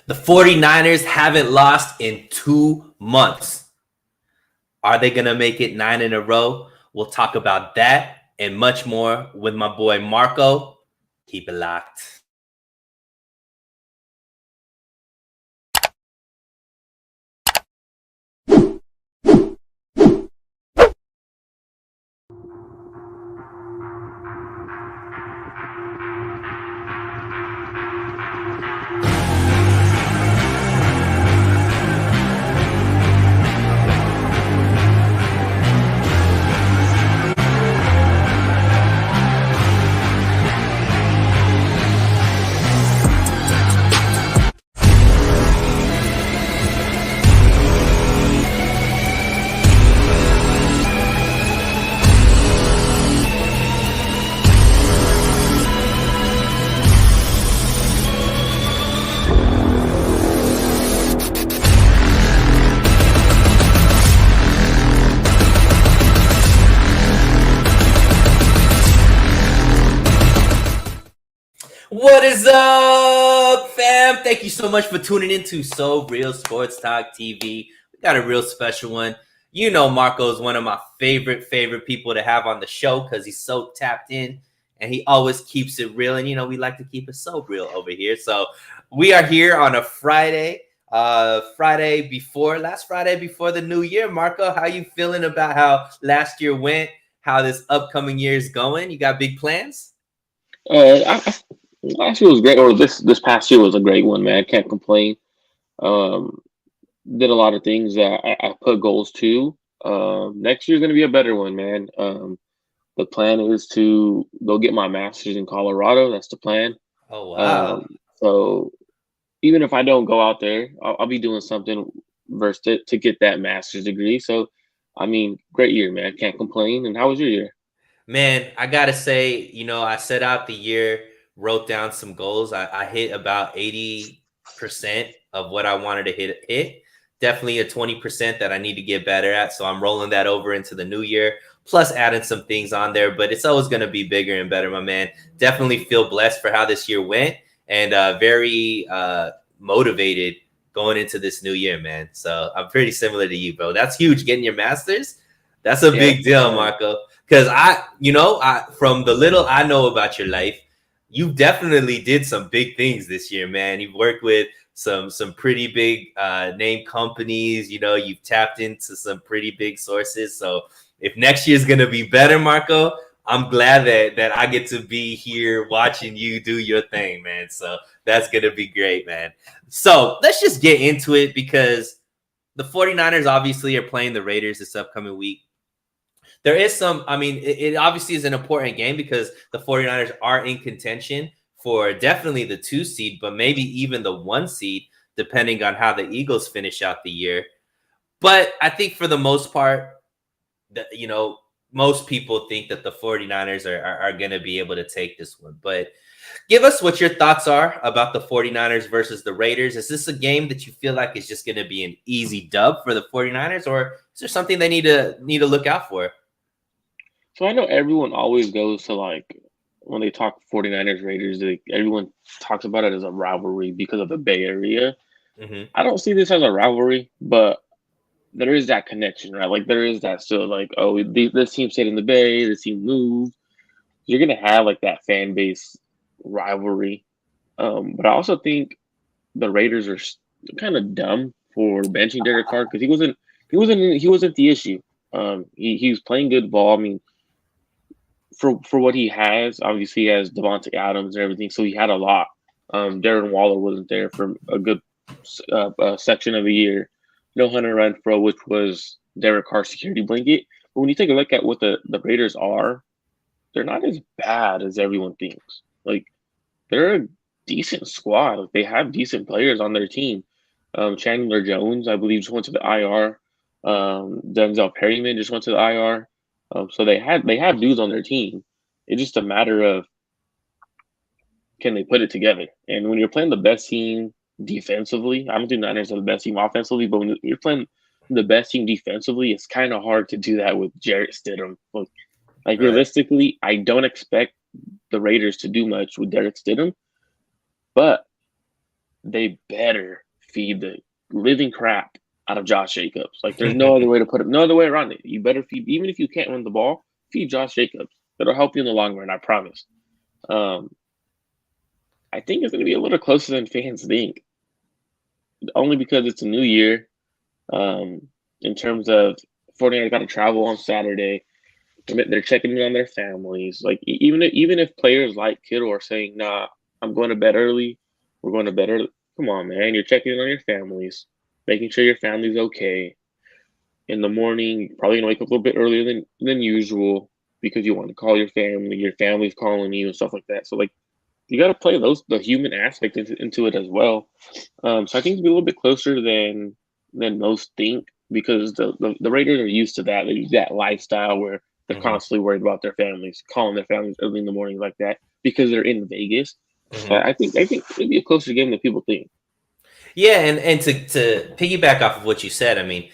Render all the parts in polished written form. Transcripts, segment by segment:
The 49ers haven't lost in 2 months. Are they going to make it 9 in a row? We'll talk about that and much more with my boy Marco. Keep it locked. What is up, fam? Thank you so much for tuning in to So Real Sports Talk TV. We got a real special one. You know Marco is one of my favorite people to have on the show because he's so tapped in and he always keeps it real. And, we like to keep it so real over here. So we are here on a Friday, last Friday before the new year. Marco, how you feeling about how last year went, how this upcoming year is going? You got big plans? Last year was great, or this past year was a great one, man. Can't complain. Um, did a lot of things that I put goals to. Next year's gonna be a better one, man. The plan is to go get my master's in Colorado. That's the plan. Oh, wow. So even if I don't go out there, I'll be doing something versus to get that master's degree. So, I mean, great year, man. Can't complain. And how was your year? Man, I gotta say, I set out the year, wrote down some goals. I hit about 80% of what I wanted to hit. Definitely a 20% that I need to get better at. So I'm rolling that over into the new year, plus adding some things on there. But it's always gonna be bigger and better, my man. Definitely feel blessed for how this year went and very motivated going into this new year, man. So I'm pretty similar to you, bro. That's huge. Getting your master's, that's a Yeah, big for deal, sure. Marco. Because I from the little I know about your life, you definitely did some big things this year, man. You've worked with some pretty big name companies. You've tapped into some pretty big sources. So if next year's gonna be better, Marco, I'm glad that I get to be here watching you do your thing, man. So that's gonna be great, man. So let's just get into it because the 49ers obviously are playing the Raiders this upcoming week. There is it obviously is an important game because the 49ers are in contention for definitely the 2 seed, but maybe even the 1 seed, depending on how the Eagles finish out the year. But I think for the most part, most people think that the 49ers are going to be able to take this one. But give us what your thoughts are about the 49ers versus the Raiders. Is this a game that you feel like is just going to be an easy dub for the 49ers, or is there something they need to look out for? So I know everyone always goes to like when they talk 49ers Raiders, everyone talks about it as a rivalry because of the Bay Area. Mm-hmm. I don't see this as a rivalry, but there is that connection, right? Like there is that still like, oh, this team stayed in the Bay, this team moved. You're gonna have like that fan base rivalry. But I also think the Raiders are kind of dumb for benching Derek Carr because he wasn't the issue. He was playing good ball. I mean, for what he has, obviously he has Devontae Adams and everything, so he had a lot. Darren Waller wasn't there for a good section of the year. No Hunter Renfro, which was Derek Carr's security blanket. But when you take a look at what the Raiders are, they're not as bad as everyone thinks. Like they're a decent squad. Like, they have decent players on their team. Chandler Jones, I believe, just went to the IR. Denzel Perryman just went to the IR. So they have dudes on their team. It's just a matter of can they put it together. And when you're playing the best team defensively, I don't think Niners are the best team offensively, but when you're playing the best team defensively, it's kind of hard to do that with Jarrett Stidham. Like Right. realistically, I don't expect the Raiders to do much with Derek Stidham, but they better feed the living crap out of Josh Jacobs. Like there's no other way to put it, no other way around it. You better feed, even if you can't run the ball, feed Josh Jacobs. It'll help you in the long run, I promise. Um, I think it's going to be a little closer than fans think, only because it's a new year. Um, in terms of 49ers got to travel on Saturday. They're checking in on their families. Like even if players like Kittle are saying, "Nah, I'm going to bed early. We're going to bed early." Come on, man. You're checking in on your families, making sure your family's okay. In the morning, you're probably gonna wake up a little bit earlier than usual because you want to call your family. Your family's calling you and stuff like that. So like you got to play the human aspect into it as well. So I think it's be a little bit closer than most think because the Raiders are used to that lifestyle where they're Mm-hmm. constantly worried about their families, calling their families early in the morning like that because they're in Vegas. So Mm-hmm. I think it'd be a closer game than people think. Yeah, and to piggyback off of what you said, I mean,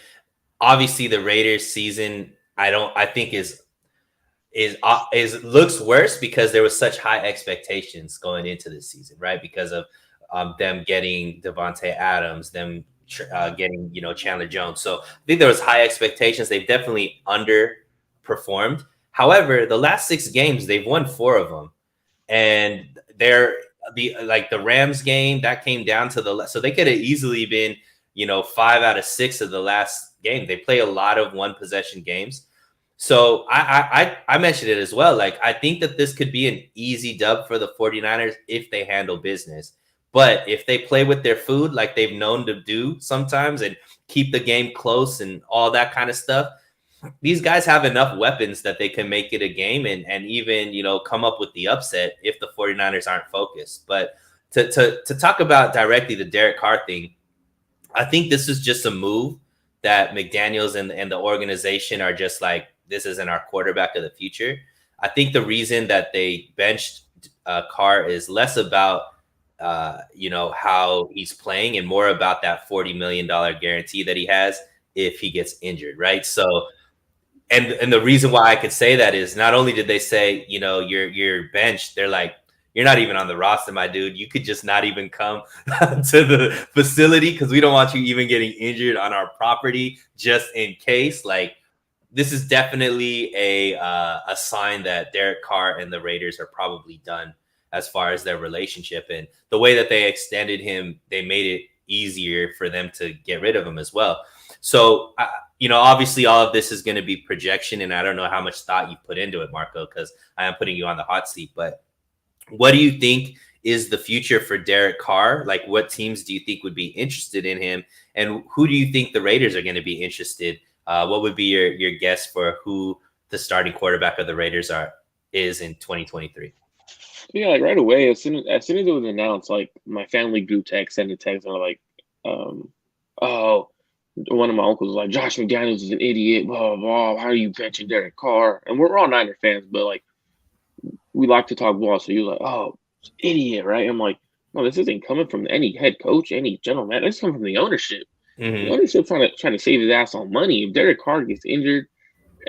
obviously the Raiders season, I think is looks worse because there was such high expectations going into the season, right? Because of them getting Devontae Adams, them getting Chandler Jones. So I think there was high expectations. They've definitely underperformed. However, the last 6 games they've won 4 of them, and they're the Rams game that came down to so they could have easily been 5 out of 6 of the last game. They play a lot of one possession games. So I mentioned it as well. Like, I think that this could be an easy dub for the 49ers if they handle business. But if they play with their food like they've known to do sometimes and keep the game close and all that kind of stuff, these guys have enough weapons that they can make it a game and even, come up with the upset if the 49ers aren't focused. But to talk about directly the Derek Carr thing, I think this is just a move that McDaniels and the organization are just like, this isn't our quarterback of the future. I think the reason that they benched Carr is less about how he's playing and more about that $40 million guarantee that he has if he gets injured, right? So and the reason why I could say that is not only did they say, you're benched, they're like, you're not even on the roster, my dude. You could just not even come to the facility because we don't want you even getting injured on our property just in case. Like, this is definitely a sign that Derek Carr and the Raiders are probably done as far as their relationship. And the way that they extended him, they made it easier for them to get rid of him as well. So, obviously all of this is going to be projection, and I don't know how much thought you put into it, Marco, because I am putting you on the hot seat. But what do you think is the future for Derek Carr? Like, what teams do you think would be interested in him? And who do you think the Raiders are going to be interested? What would be your guess for who the starting quarterback of the Raiders is in 2023? Yeah, like right away, as soon as it was announced, like my family group text sent a text and they're like, oh, one of my uncles was like, Josh McDaniels is an idiot, blah, blah, blah. How are you benching Derek Carr? And we're all Niner fans, but like we like to talk ball. So you're like, oh, idiot, right? I'm like, no, this isn't coming from any head coach, any general man. This is coming from the ownership. The Mm-hmm. ownership trying to save his ass on money. If Derek Carr gets injured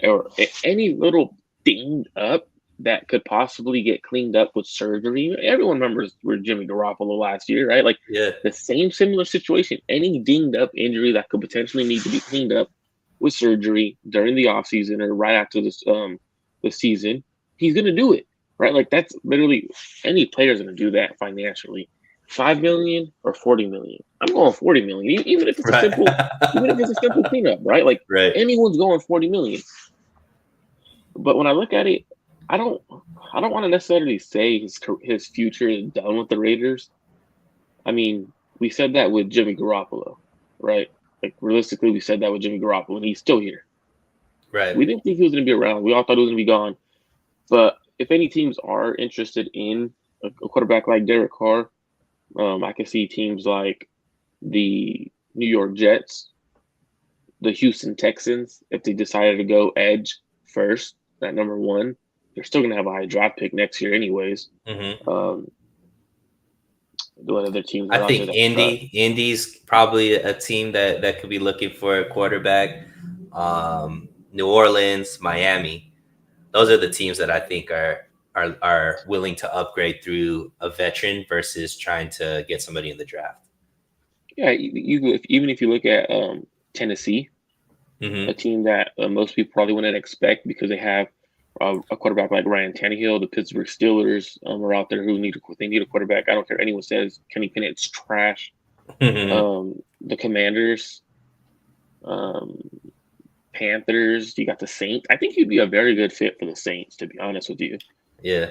or any little dinged up that could possibly get cleaned up with surgery. Everyone remembers where Jimmy Garoppolo last year, right? Like Yeah. the same similar situation. Any dinged up injury that could potentially need to be cleaned up with surgery during the offseason or right after the season, he's gonna do it. Right? Like that's literally any player's gonna do that financially. 5 million or 40 million. I'm going 40 million, even if it's a Right. simple, even if it's a simple cleanup, right? Like Right. anyone's going 40 million. But when I look at it, I don't I don't want to necessarily say his future is done with the Raiders. I mean, we said that with Jimmy Garoppolo, right? Like realistically, we said that with Jimmy Garoppolo, and he's still here. Right. We didn't think he was going to be around. We all thought he was going to be gone. But if any teams are interested in a quarterback like Derek Carr, I can see teams like the New York Jets, the Houston Texans, if they decided to go edge first at number 1, they're still going to have a high draft pick next year, anyways. Mm-hmm. What other teams I are out there think that cut? Indy's probably a team that could be looking for a quarterback. New Orleans, Miami, those are the teams that I think are willing to upgrade through a veteran versus trying to get somebody in the draft. Yeah, even if you look at Tennessee, a Mm-hmm. team that most people probably wouldn't expect because they have a quarterback like Ryan Tannehill. The Pittsburgh Steelers are out there who need a quarterback. I don't care anyone says Kenny Pinnett's trash. Mm-hmm. The Commanders, um, Panthers. You got the Saints. I think he'd be a very good fit for the Saints, to be honest with you. Yeah.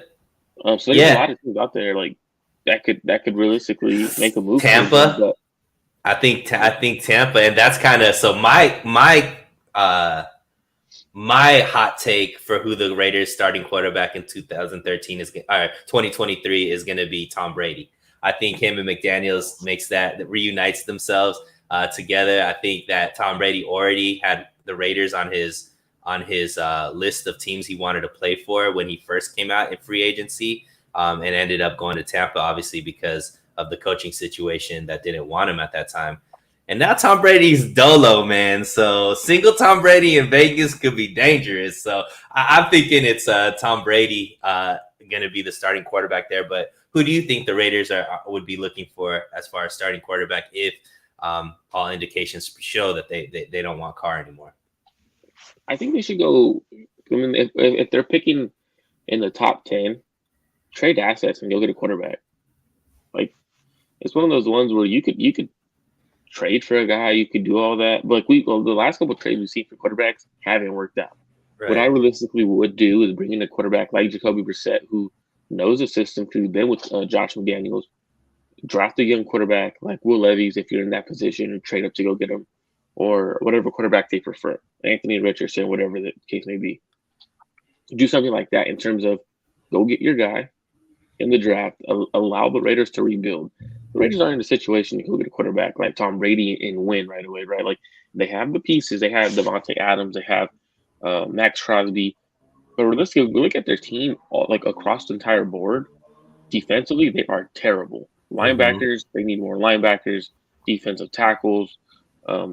So there's a Yeah. lot of teams out there like that could realistically make a move for him. Tampa. But I think Tampa, and that's kind of so uh my hot take for who the Raiders starting quarterback in 2013 is 2023 is going to be Tom Brady. I think him and McDaniels that reunites themselves together. I think that Tom Brady already had the Raiders on his list of teams he wanted to play for when he first came out in free agency, and ended up going to Tampa, obviously because of the coaching situation that didn't want him at that time. And now Tom Brady's dolo, man. So single Tom Brady in Vegas could be dangerous. So I'm thinking it's Tom Brady going to be the starting quarterback there. But who do you think the Raiders would be looking for as far as starting quarterback if all indications show that they don't want Carr anymore? I think they should go. I mean, if they're picking in the top 10, trade assets and go get a quarterback. Like it's one of those ones where you could trade for a guy, you could do all that. But the last couple of trades we've seen for quarterbacks haven't worked out. What I Right. realistically would do is bring in a quarterback like Jacoby Brissett, who knows the system because he's been with Josh McDaniels. Draft a young quarterback like Will Levis if you're in that position, and trade up to go get him, or whatever quarterback they prefer, Anthony Richardson, whatever the case may be. Do something like that in terms of go get your guy in the draft, allow the Raiders to rebuild. The Raiders aren't in a situation to go get a quarterback like Tom Brady and win right away, right? Like they have the pieces. They have Devontae Adams. They have Max Crosby. But realistically, look at their team like across the entire board. Defensively, they are terrible. Mm-hmm. Linebackers, they need more linebackers. Defensive tackles,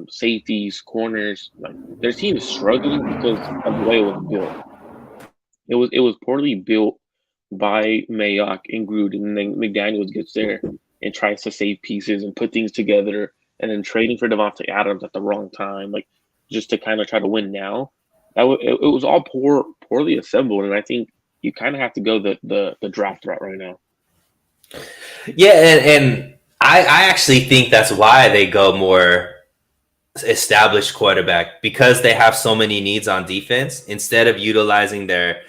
safeties, corners. Like their team is struggling because of the way it was built. It was poorly built by Mayock and Gruden, and then McDaniels gets there and tries to save pieces and put things together, and then trading for Devontae Adams at the wrong time, like just to kind of try to win now. It was all poorly assembled, and I think you kind of have to go the draft route right now. Yeah, and I actually think that's why they go more established quarterback because they have so many needs on defense instead of utilizing their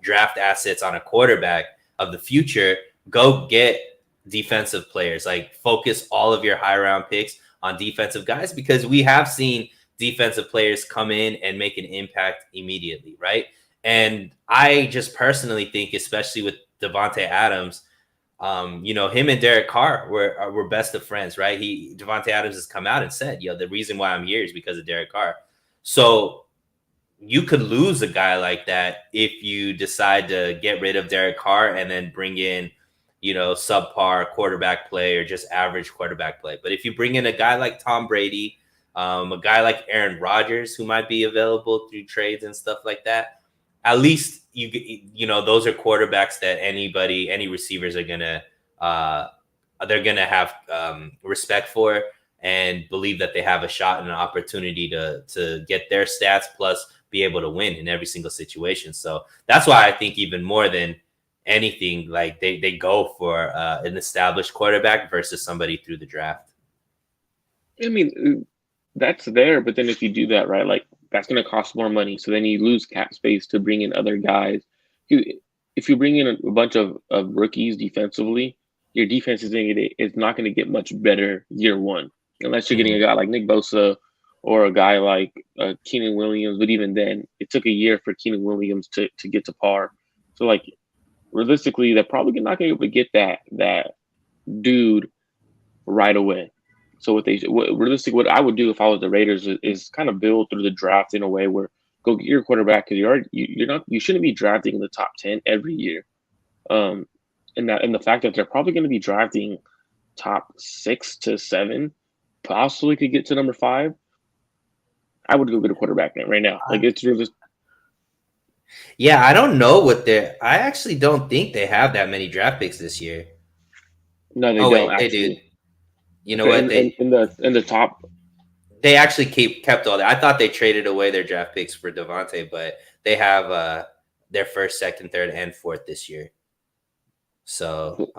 draft assets on a quarterback of the future. Go get defensive players, like focus all of your high round picks on defensive guys because we have seen defensive players come in and make an impact immediately, right? And I just personally think, especially with Devontae Adams, him and Derek Carr were best of friends, right? Devontae Adams has come out and said, the reason why I'm here is because of Derek Carr. So you could lose a guy like that if you decide to get rid of Derek Carr and then bring in, subpar quarterback play or just average quarterback play. But if you bring in a guy like Tom Brady, a guy like Aaron Rodgers, who might be available through trades and stuff like that, at least those are quarterbacks that any receivers are gonna uh, they're gonna have respect for and believe that they have a shot and an opportunity to get their stats plus be able to win in every single situation. So that's why I think even more than anything, like they go for an established quarterback versus somebody through the draft. I mean, that's there, but then if you do that right, like that's going to cost more money. So then you lose cap space to bring in other guys. If you bring in a bunch of rookies defensively, your defense is not going to get much better year one unless you're getting Mm-hmm. a guy like Nick Bosa or a guy like Keenan Williams. But even then, it took a year for Keenan Williams to get to par. So like realistically, they're probably not going to be able to get that dude right away. So realistically, what I would do if I was the Raiders is kind of build through the draft in a way where go get your quarterback because you shouldn't be drafting in the top 10 every year. Um, and the fact that they're probably going to be drafting top 6 to 7, possibly could get to number 5. I would go get a quarterback right now. Like it's really Yeah, I don't know I actually don't think they have that many draft picks this year. no, they Oh don't wait, they did. actually. You know Okay, what? and in the top. They actually kept all that. I thought they traded away their draft picks for Devontae, but they have their first, second, third, and fourth this year. So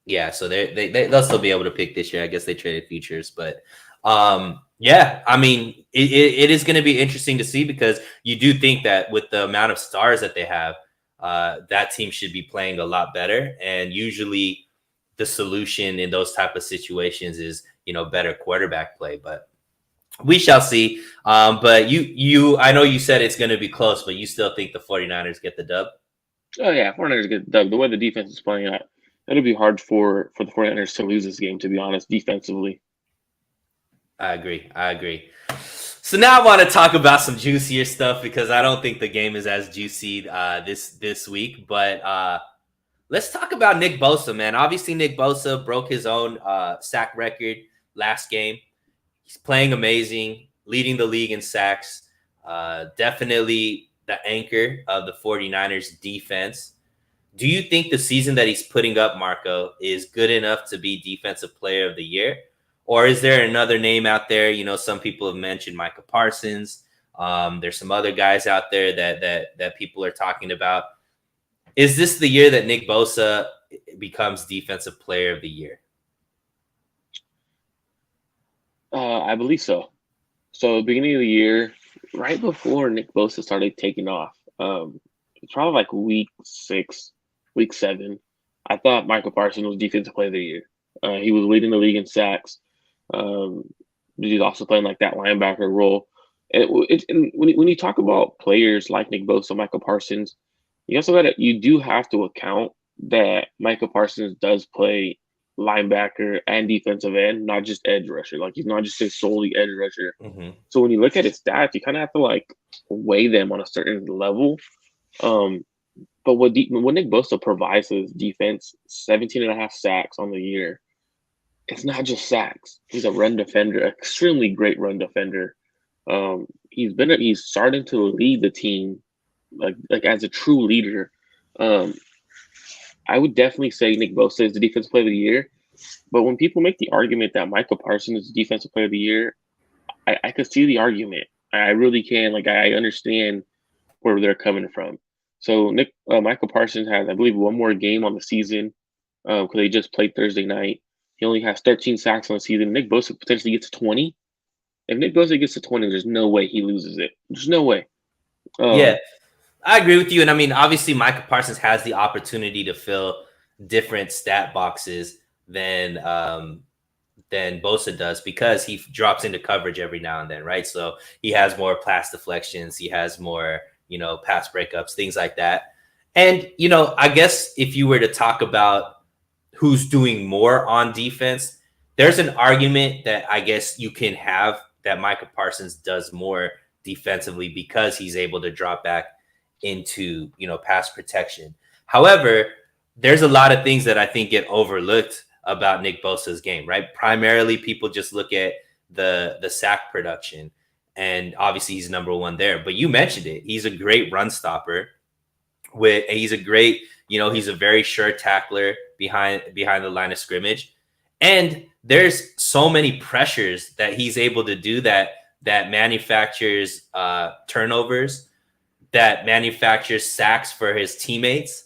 yeah, so they'll still be able to pick this year. I guess they traded futures, but yeah, I mean it is going to be interesting to see because you do think that with the amount of stars that they have, that team should be playing a lot better. And usually the solution in those type of situations is better quarterback play, but we shall see. But I know you said it's going to be close, but you still think the 49ers get the dub? Oh yeah, 49ers get the way the defense is playing. It'll be hard for the 49ers to lose this game. To be honest, defensively. I agree. I agree. So now I want to talk about some juicier stuff because I don't think the game is as juicy this week. But let's talk about Nick Bosa, man. Obviously, Nick Bosa broke his own sack record last game. He's playing amazing, leading the league in sacks. Definitely the anchor of the 49ers defense. Do you think the season that he's putting up, Marco, is good enough to be Defensive Player of the Year? Or is there another name out there? Some people have mentioned Micah Parsons. There's some other guys out there that people are talking about. Is this the year that Nick Bosa becomes Defensive Player of the Year? I believe so. So beginning of the year, right before Nick Bosa started taking off, it's probably like week 6, week 7. I thought Michael Parsons was Defensive Player of the Year. He was leading the league in sacks. He's also playing like that linebacker role. And when you talk about players like Nick Bosa, Michael Parsons, you do have to account that Michael Parsons does play linebacker and defensive end, not just edge rusher. Like he's not just a solely edge rusher. Mm-hmm. So when you look at his stats, you kind of have to like weigh them on a certain level. But what Nick Bosa provides his defense, 17 and a half sacks on the year. It's not just sacks. He's a run defender, extremely great run defender. He's starting to lead the team like as a true leader. I would definitely say Nick Bosa is the Defensive Player of the Year. But when people make the argument that Michael Parsons is the Defensive Player of the Year, I could see the argument. I really can. Like I understand where they're coming from. So Michael Parsons has, I believe, one more game on the season because they just played Thursday night. He only has 13 sacks on the season. Nick Bosa potentially gets to 20. If Nick Bosa gets to 20, there's no way he loses it. There's no way. Yeah, I agree with you. And I mean, obviously, Michael Parsons has the opportunity to fill different stat boxes than Bosa does because he drops into coverage every now and then, right? So he has more pass deflections, he has more, pass breakups, things like that. And, I guess if you were to talk about who's doing more on defense, there's an argument that I guess you can have that Michael Parsons does more defensively because he's able to drop back into, pass protection. However, there's a lot of things that I think get overlooked about Nick Bosa's game, right? Primarily, people just look at the sack production, and obviously he's number one there. But you mentioned it; he's a great run stopper. He's a very sure tackler behind the line of scrimmage, and there's so many pressures that he's able to do that manufactures turnovers, that manufactures sacks for his teammates.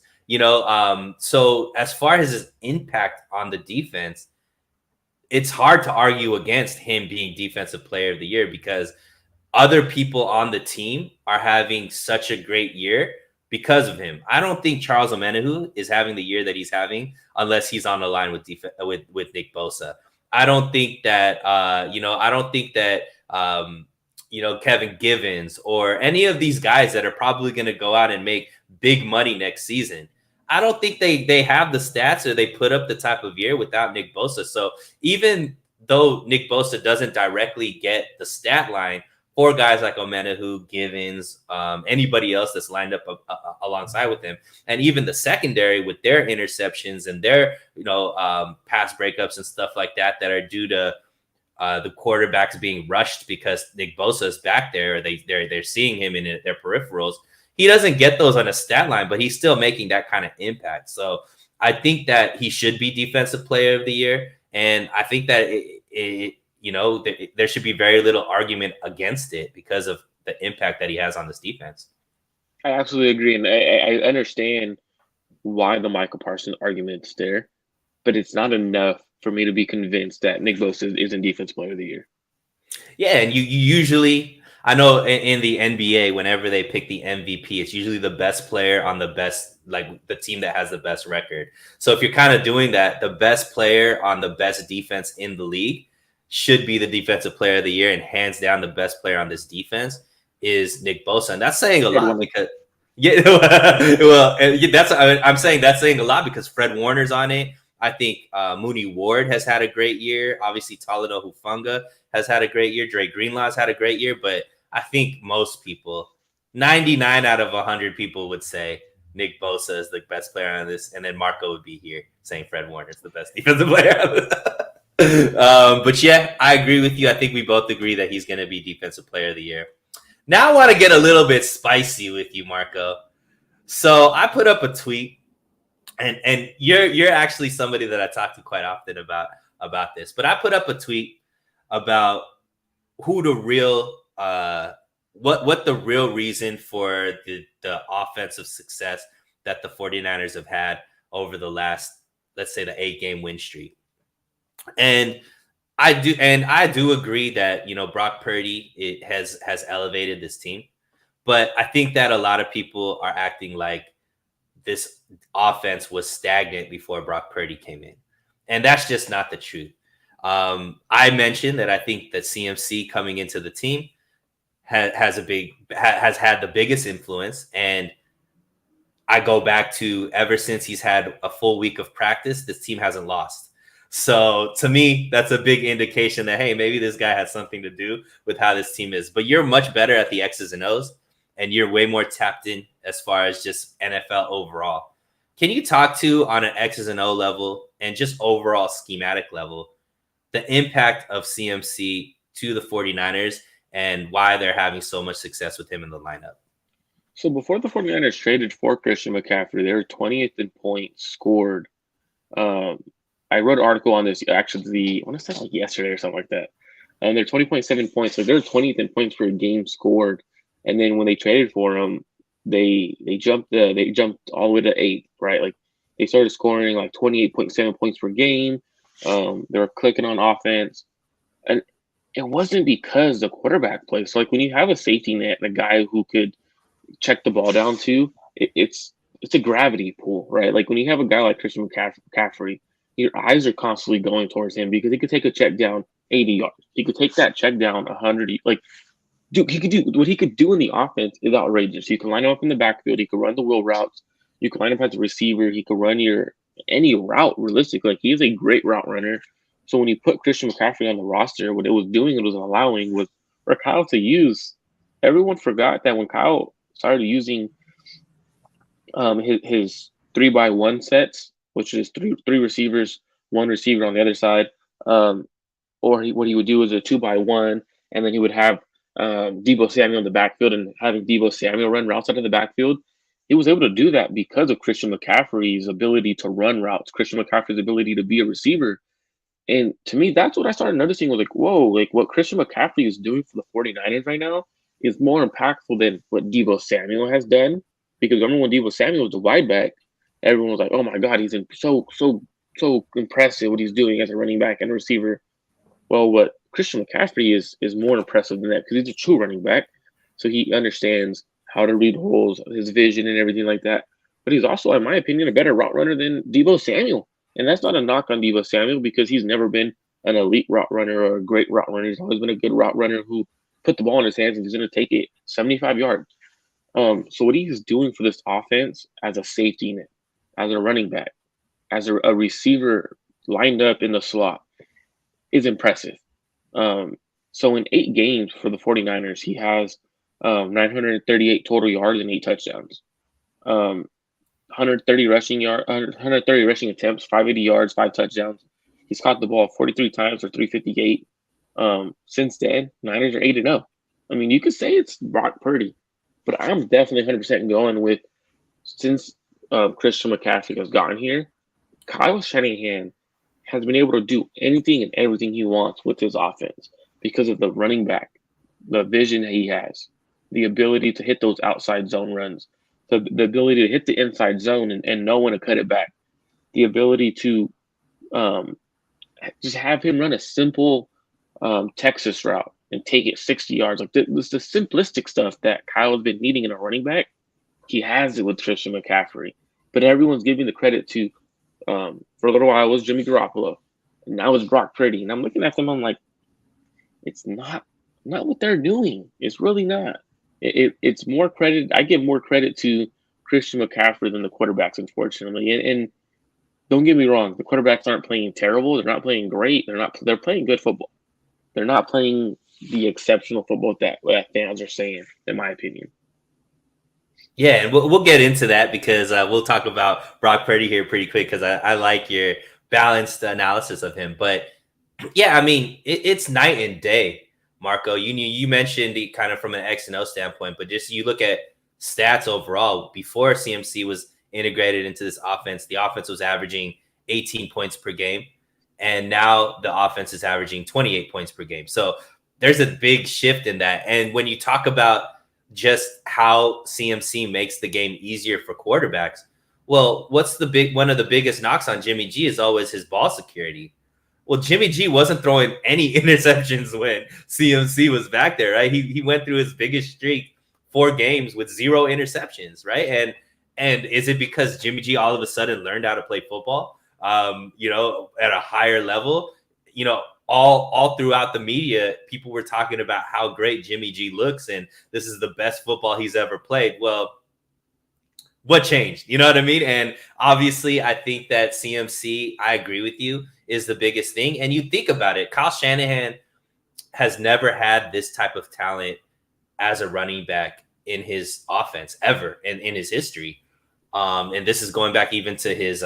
So as far as his impact on the defense, it's hard to argue against him being Defensive Player of the Year because other people on the team are having such a great year because of him. I don't think Charles Omenihu is having the year that he's having unless he's on the line with Nick Bosa. I don't think that Kevin Givens or any of these guys that are probably going to go out and make big money next season, I don't think they have the stats or they put up the type of year without Nick Bosa. So even though Nick Bosa doesn't directly get the stat line for guys like Omenihu, Givens, anybody else that's lined up alongside with him, and even the secondary with their interceptions and their pass breakups and stuff like that are due to the quarterbacks being rushed because Nick Bosa is back there. They're seeing him in their peripherals. He doesn't get those on a stat line, but he's still making that kind of impact. So I think that he should be Defensive Player of the Year. And I think that there should be very little argument against it because of the impact that he has on this defense. I absolutely agree, and I understand why the Michael Parsons argument's there, but it's not enough for me to be convinced that Nick Bosa isn't Defense Player of the Year. Yeah, and you usually, I know in the NBA, whenever they pick the MVP, it's usually the best player on the best, like the team that has the best record. So if you're kind of doing that, the best player on the best defense in the league should be the Defensive Player of the Year, and hands down, the best player on this defense is Nick Bosa, and that's saying a lot because I'm saying that's saying a lot because Fred Warner's on it. I think Mooney Ward has had a great year. Obviously, Talanoa Hufanga has had a great year. Dre Greenlaw's had a great year. But I think most people, 99 out of 100 people would say Nick Bosa is the best player on this. And then Marco would be here saying Fred Warner is the best defensive player. But yeah, I agree with you. I think we both agree that he's going to be Defensive Player of the Year. Now I want to get a little bit spicy with you, Marco. So I put up a tweet. And you're actually somebody that I talk to quite often about this. But I put up a tweet about who the real what the real reason for the offensive success that the 49ers have had over the last, let's say, the 8-game win streak. And I do agree that, Brock Purdy has elevated this team. But I think that a lot of people are acting like this offense was stagnant before Brock Purdy came in. And that's just not the truth. I mentioned that I think that CMC coming into the team has had the biggest influence. And I go back to ever since he's had a full week of practice, this team hasn't lost. So to me, that's a big indication that, hey, maybe this guy has something to do with how this team is. But you're much better at the X's and O's, and you're way more tapped in as far as just NFL overall. Can you talk to, on an X's and O level and just overall schematic level, the impact of CMC to the 49ers and why they're having so much success with him in the lineup? So before the 49ers traded for Christian McCaffrey, they were 20th in points scored. I wrote an article on this actually, I want to say like yesterday or something like that. And they're 20.7 points. So they're 20th in points per game scored. And then when they traded for him, they jumped all the way to 8th, right? Like they started scoring like 28.7 points per game. They were clicking on offense. And it wasn't because the quarterback plays. So like when you have a safety net and a guy who could check the ball down to, it's a gravity pull, right? Like when you have a guy like Christian McCaffrey, your eyes are constantly going towards him because he could take a check down 80 yards. He could take that check down 100. Like, dude, he could do what he could do in the offense is outrageous. He can line up in the backfield. He could run the wheel routes. You can line up as a receiver. He could run any route realistically. Like he is a great route runner. So when you put Christian McCaffrey on the roster, what it was doing, it was allowing was for Kyle to use. Everyone forgot that when Kyle started using his 3-by-1 sets, which is three receivers, one receiver on the other side, what he would do is a 2-by-1, and then he would have Deebo Samuel in the backfield and having Deebo Samuel run routes out of the backfield. He was able to do that because of Christian McCaffrey's ability to run routes, Christian McCaffrey's ability to be a receiver. And to me, that's what I started noticing was like, whoa, like what Christian McCaffrey is doing for the 49ers right now is more impactful than what Deebo Samuel has done. Because remember when Deebo Samuel was the wide back, everyone was like, oh my God, he's so impressive what he's doing as a running back and a receiver. Well, what Christian McCaffrey is more impressive than that because he's a true running back. So he understands how to read holes, his vision and everything like that. But he's also, in my opinion, a better route runner than Deebo Samuel. And that's not a knock on Deebo Samuel because he's never been an elite route runner or a great route runner. He's always been a good route runner who put the ball in his hands and he's going to take it 75 yards. So what he's doing for this offense as a safety net, as a running back, as a receiver lined up in the slot is impressive. So in 8 games for the 49ers, he has 938 total yards and 8 touchdowns. 130 rushing attempts, 580 yards, 5 touchdowns. He's caught the ball 43 times for 358. Since then, Niners are 8-0. I mean, you could say it's Brock Purdy, but I'm definitely 100% going with since Christian McCaffrey has gotten here, Kyle Shanahan has been able to do anything and everything he wants with his offense because of the running back, the vision he has, the ability to hit those outside zone runs, the ability to hit the inside zone and know when to cut it back, the ability to um, just have him run a simple Texas route and take it 60 yards. Like the simplistic stuff that Kyle's been needing in a running back, he has it with Christian McCaffrey. But everyone's giving the credit to, for a little while, it was Jimmy Garoppolo. And now it's Brock Purdy. And I'm looking at them, I'm like, it's not what they're doing. It's really not. It's more credit. I give more credit to Christian McCaffrey than the quarterbacks, unfortunately. And don't get me wrong, the quarterbacks aren't playing terrible. They're not playing great. They're playing good football. They're not playing the exceptional football that fans are saying, in my opinion. Yeah, and we'll get into that because we'll talk about Brock Purdy here pretty quick because I like your balanced analysis of him. But yeah, I mean, it's night and day, Marco. You mentioned it kind of from an X and O standpoint, but just you look at stats overall. Before CMC was integrated into this offense, the offense was averaging 18 points per game, and now the offense is averaging 28 points per game. So there's a big shift in that. And when you talk about just how CMC makes the game easier for quarterbacks, well, what's one of the biggest knocks on Jimmy G is always his ball security. Well, Jimmy G wasn't throwing any interceptions when CMC was back there, right? He went through his biggest streak, 4 games with 0 interceptions, right? And is it because Jimmy G all of a sudden learned how to play football, at a higher level? All throughout the media, people were talking about how great Jimmy G looks and this is the best football he's ever played. Well, what changed? You know what I mean? And obviously, I think that CMC, I agree with you, is the biggest thing. And you think about it, Kyle Shanahan has never had this type of talent as a running back in his offense ever in his history. And this is going back even to his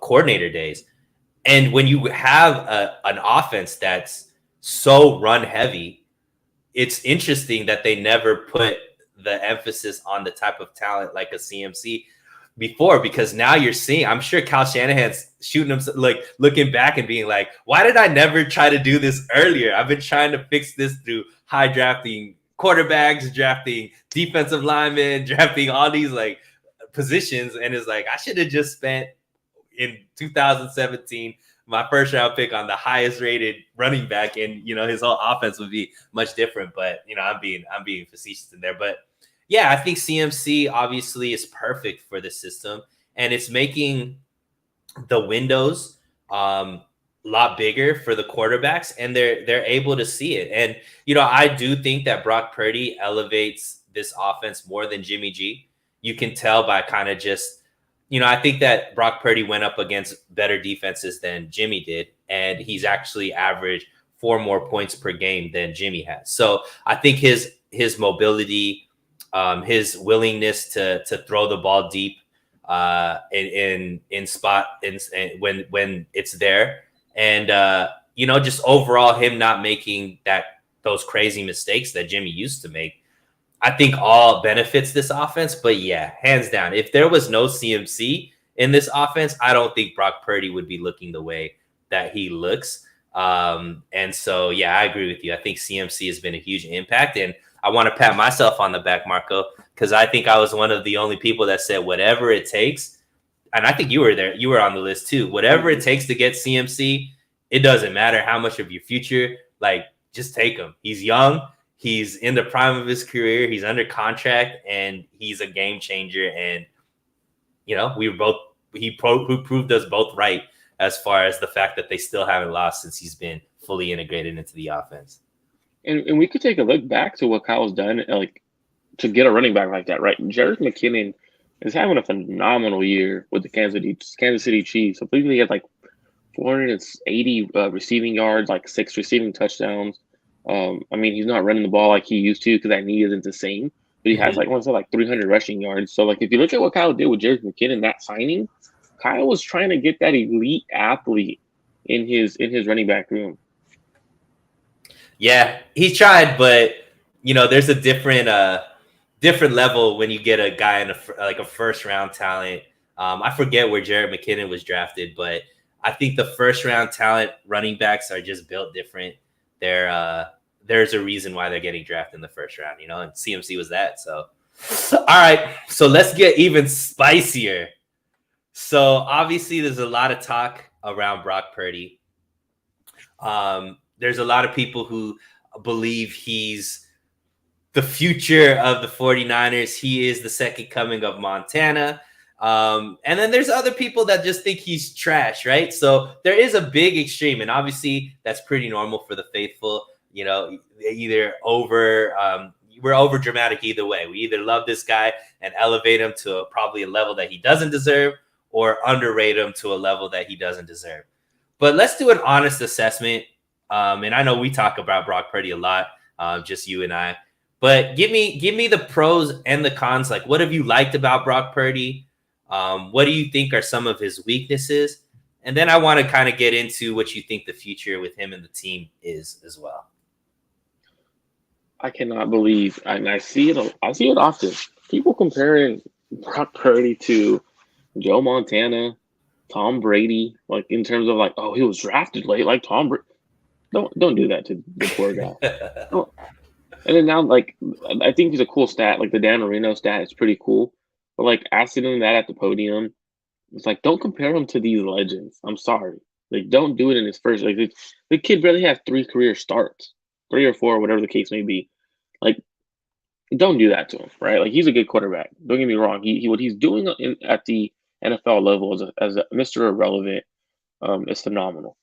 coordinator days. And when you have an offense that's so run heavy, it's interesting that they never put the emphasis on the type of talent like a CMC before, because now you're seeing, I'm sure Kyle Shanahan's shooting him, like looking back and being like, why did I never try to do this earlier? I've been trying to fix this through high drafting quarterbacks, drafting defensive linemen, drafting all these like positions. And it's like, I should have just spent in 2017 my first round pick on the highest rated running back, and his whole offense would be much different. But I'm being facetious in there. But yeah, I think CMC obviously is perfect for the system, and it's making the windows a lot bigger for the quarterbacks, and they're able to see it. And I do think that Brock Purdy elevates this offense more than Jimmy G. You can tell by kind of just, I think that Brock Purdy went up against better defenses than Jimmy did, and he's actually averaged 4 more points per game than Jimmy has. So I think his mobility, his willingness to throw the ball deep in spot when it's there, and just overall him not making those crazy mistakes that Jimmy used to make, I think all benefits this offense. But yeah, hands down, if there was no CMC in this offense, I don't think Brock Purdy would be looking the way that he looks. And so, yeah, I agree with you. I think CMC has been a huge impact, and I want to pat myself on the back, Marco, because I think I was one of the only people that said whatever it takes. And I think you were there. You were on the list too. Whatever it takes to get CMC, it doesn't matter how much of your future, like just take him. He's young. He's in the prime of his career. He's under contract, and he's a game changer. And he proved us both right as far as the fact that they still haven't lost since he's been fully integrated into the offense. And we could take a look back to what Kyle's done, like to get a running back like that, right? Jerick McKinnon is having a phenomenal year with the Kansas City Chiefs. I believe he had like 480 receiving yards, like 6 receiving touchdowns. I mean, he's not running the ball like he used to because that knee isn't the same. But he has like 300 rushing yards. So like if you look at what Kyle did with Jerick McKinnon, that signing, Kyle was trying to get that elite athlete in his running back room. Yeah, he tried, but there's a different level when you get a guy in a first round talent. I forget where Jerick McKinnon was drafted, but I think the first round talent running backs are just built different. There's a reason why they're getting drafted in the first round, and CMC was that. So, all right. So let's get even spicier. So obviously there's a lot of talk around Brock Purdy. There's a lot of people who believe he's the future of the 49ers. He is the second coming of Montana. And then there's other people that just think he's trash, right? So there is a big extreme, and obviously that's pretty normal for the faithful. Either we're over dramatic either way. We either love this guy and elevate him to probably a level that he doesn't deserve, or underrate him to a level that he doesn't deserve. But let's do an honest assessment. And I know we talk about Brock Purdy a lot, just you and I. But give me the pros and the cons. Like, what have you liked about Brock Purdy? What do you think are some of his weaknesses? And then I want to kind of get into what you think the future with him and the team is as well. I cannot believe, and I see it often. People comparing Brock Purdy to Joe Montana, Tom Brady, like in terms of like, oh, he was drafted late, like Tom Brady. Don't do that to the poor guy. And then now, like, I think he's a cool stat. Like the Dan Marino stat is pretty cool. But like asking him that at the podium, it's like, don't compare him to these legends. I'm sorry. Like, don't do it in his first. Like, the kid barely has 3 career starts, 3 or 4, whatever the case may be. Like, don't do that to him, right? Like, he's a good quarterback. Don't get me wrong. What he's doing at the NFL level as a Mr. Irrelevant is phenomenal.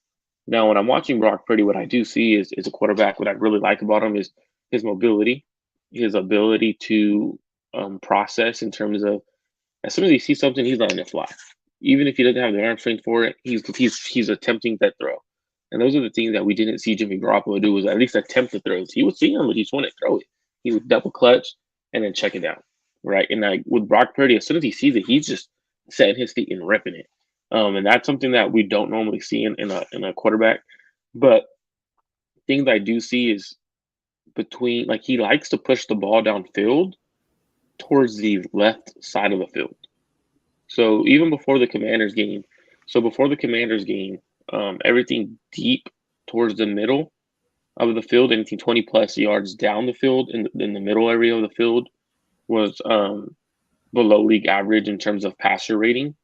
Now, when I'm watching Brock Purdy, what I do see is a quarterback. What I really like about him is his mobility, his ability to process in terms of, as soon as he sees something, he's letting it fly. Even if he doesn't have the arm strength for it, he's attempting that throw. And those are the things that we didn't see Jimmy Garoppolo do, was at least attempt the throws. He would see them, but he just wouldn't throw it. He would double clutch and then check it down, right? And like with Brock Purdy, as soon as he sees it, he's just setting his feet and ripping it. And that's something that we don't normally see in a quarterback. But things I do see is between, like, he likes to push the ball downfield towards the left side of the field. So even before the Commanders game, everything deep towards the middle of the field, anything 20 plus yards down the field in the middle area of the field was below league average in terms of passer rating.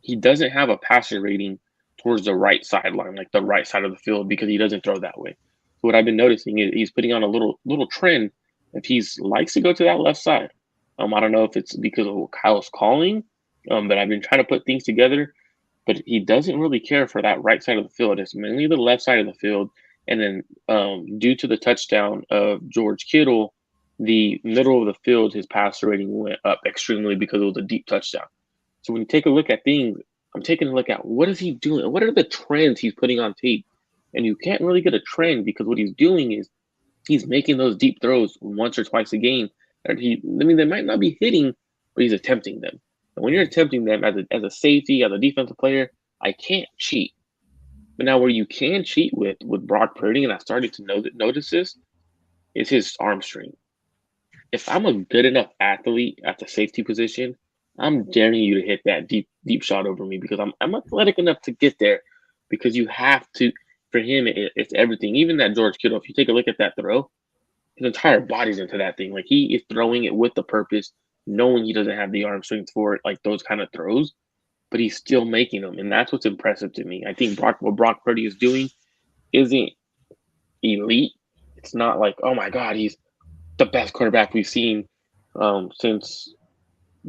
He doesn't have a passer rating towards the right sideline, like the right side of the field, because he doesn't throw that way. So what I've been noticing is he's putting on a little trend if he likes to go to that left side. I don't know if it's because of what Kyle's calling, but I've been trying to put things together. But he doesn't really care for that right side of the field. It's mainly the left side of the field. And then due to the touchdown of George Kittle, the middle of the field, his passer rating went up extremely because it was a deep touchdown. So when you take a look at things, I'm taking a look at what is he doing? What are the trends he's putting on tape? And you can't really get a trend because what he's doing is he's making those deep throws once or twice a game. They might not be hitting, but he's attempting them. And when you're attempting them as a safety, as a defensive player, I can't cheat. But now where you can cheat with Brock Purdy, and I started to notice this, is his arm strength. If I'm a good enough athlete at the safety position, I'm daring you to hit that deep shot over me because I'm athletic enough to get there. Because you have to, for him, it's everything. Even that George Kittle, if you take a look at that throw, his entire body's into that thing. Like, he is throwing it with the purpose, knowing he doesn't have the arm strength for it, like those kind of throws, but he's still making them. And that's what's impressive to me. I think what Brock Purdy is doing isn't elite. It's not like, oh my God, he's the best quarterback we've seen since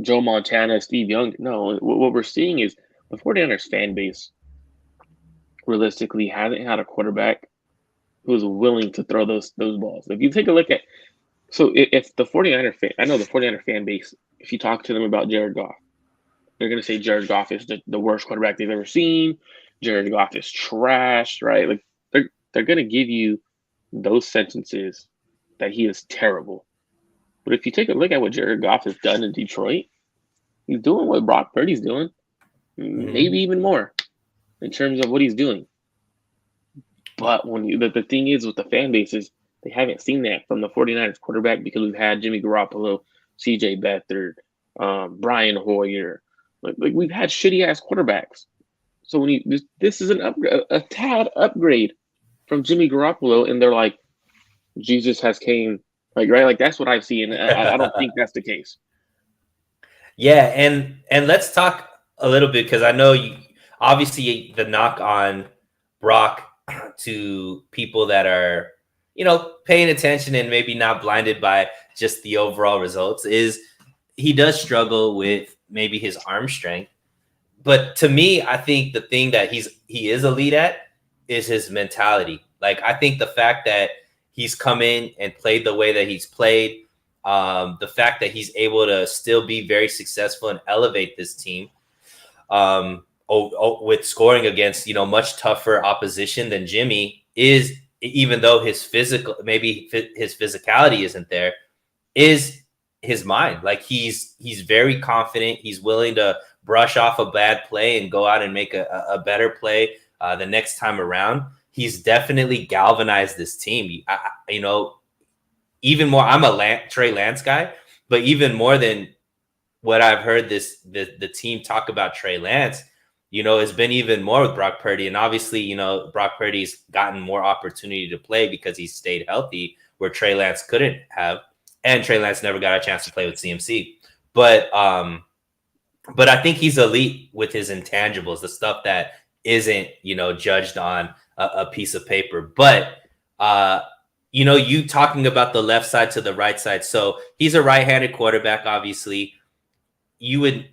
Joe Montana, Steve Young. No, what we're seeing is the 49ers fan base realistically hasn't had a quarterback who's willing to throw those balls. If you take a look at, so if the 49er fan, I know the 49er fan base, if you talk to them about Jared Goff, they're going to say Jared Goff is the worst quarterback they've ever seen. Jared Goff is trash, right? Like, they're going to give you those sentences that he is terrible. But if you take a look at what Jared Goff has done in Detroit, he's doing what Brock Purdy's doing, maybe even more in terms of what he's doing. But the thing is with the fan bases, they haven't seen that from the 49ers quarterback because we've had Jimmy Garoppolo, CJ Beathard, Brian Hoyer. Like we've had shitty ass quarterbacks. So when this is an upgrade, a tad upgrade from Jimmy Garoppolo, and they're like, Jesus has came, like right, like that's what I see, and I don't think that's the case. Yeah, and let's talk a little bit because I know you obviously the knock on Brock to people that are paying attention and maybe not blinded by just the overall results is he does struggle with maybe his arm strength. But to me, I think the thing that he is elite at is his mentality. Like I think the fact that he's come in and played the way that he's played, the fact that he's able to still be very successful and elevate this team, with scoring against much tougher opposition than Jimmy is, even though his physicality isn't there, is his mind. Like he's very confident. He's willing to brush off a bad play and go out and make a better play the next time around. He's definitely galvanized this team. Even more, I'm a Trey Lance guy, but even more than what I've heard the team talk about Trey Lance, it's been even more with Brock Purdy. And obviously, Brock Purdy's gotten more opportunity to play because he stayed healthy where Trey Lance couldn't have. And Trey Lance never got a chance to play with CMC. But I think he's elite with his intangibles, the stuff that isn't, judged on a piece of paper. But, you talking about the left side to the right side. So he's a right-handed quarterback, obviously. You would,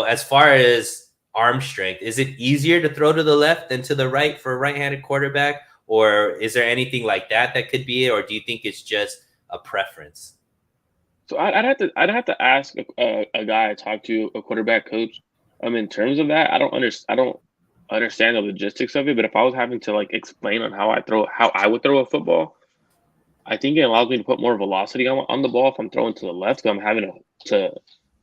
as far as arm strength, is it easier to throw to the left than to the right for a right-handed quarterback? Or is there anything like that that could be it? Or do you think it's just a preference? So I'd have to ask a guy I talked to, a quarterback coach. In terms of that, I don't understand the logistics of it. But if I was having to like explain on how I would throw a football, I think it allows me to put more velocity on the ball if I'm throwing to the left. I'm having to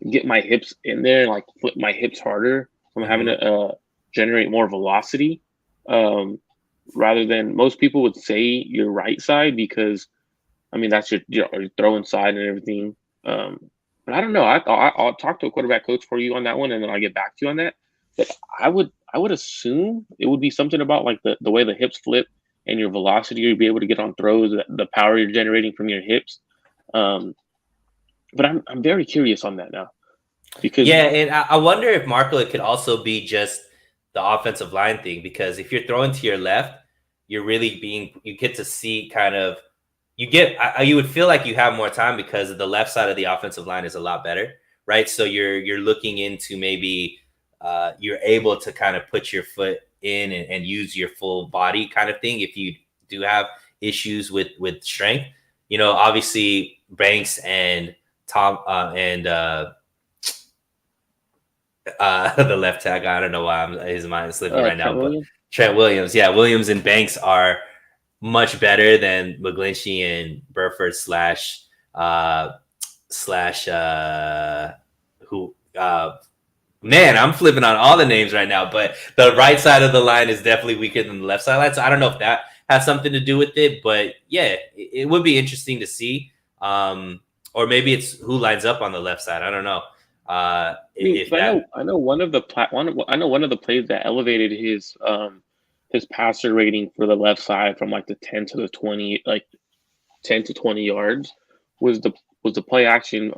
get my hips in there and like flip my hips harder. I'm having to generate more velocity, rather than most people would say your right side because. I mean, that's your throwing side and everything. But I don't know. I'll talk to a quarterback coach for you on that one, and then I'll get back to you on that. But I would assume it would be something about like the way the hips flip and your velocity you'll be able to get on throws, the power you're generating from your hips. But I'm very curious on that now because and I wonder if Marco, it could also be just the offensive line thing because if you're throwing to your left, you're really you get to see kind of. You would feel like you have more time because the left side of the offensive line is a lot better, right? So you're looking into maybe you're able to kind of put your foot in and use your full body kind of thing if you do have issues with strength. Obviously Banks and Tom and the left tackle. I don't know why his mind is slipping right now, but Trent Williams. Yeah, Williams and Banks are much better than McGlinchey and Burford slash man, I'm flipping on all the names right now, but the right side of the line is definitely weaker than the left side line. So I don't know if that has something to do with it, but yeah, it would be interesting to see. Or maybe it's who lines up on the left side. I don't know. I know one of the plays that elevated his passer rating for the left side from like the 10 to the 20, like 10 to 20 yards was the play action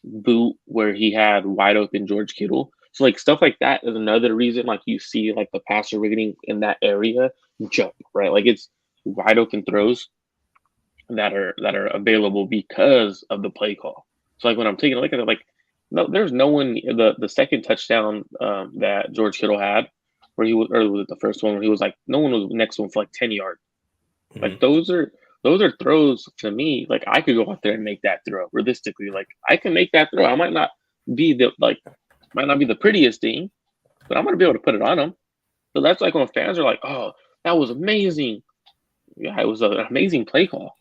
boot where he had wide open George Kittle. So like stuff like that is another reason like you see like the passer rating in that area jump, right? Like it's wide open throws that are available because of the play call. So like when I'm taking a look at it, like no, there's no one the second touchdown that George Kittle had where he was, or was it the first one where he was like, no one was next to him for like 10 yards. Mm-hmm. Like those are throws to me. Like I could go out there and make that throw realistically. Like I can make that throw. I might not be the prettiest thing, but I'm going to be able to put it on him. So that's like when fans are like, oh, that was amazing. Yeah, it was an amazing play call.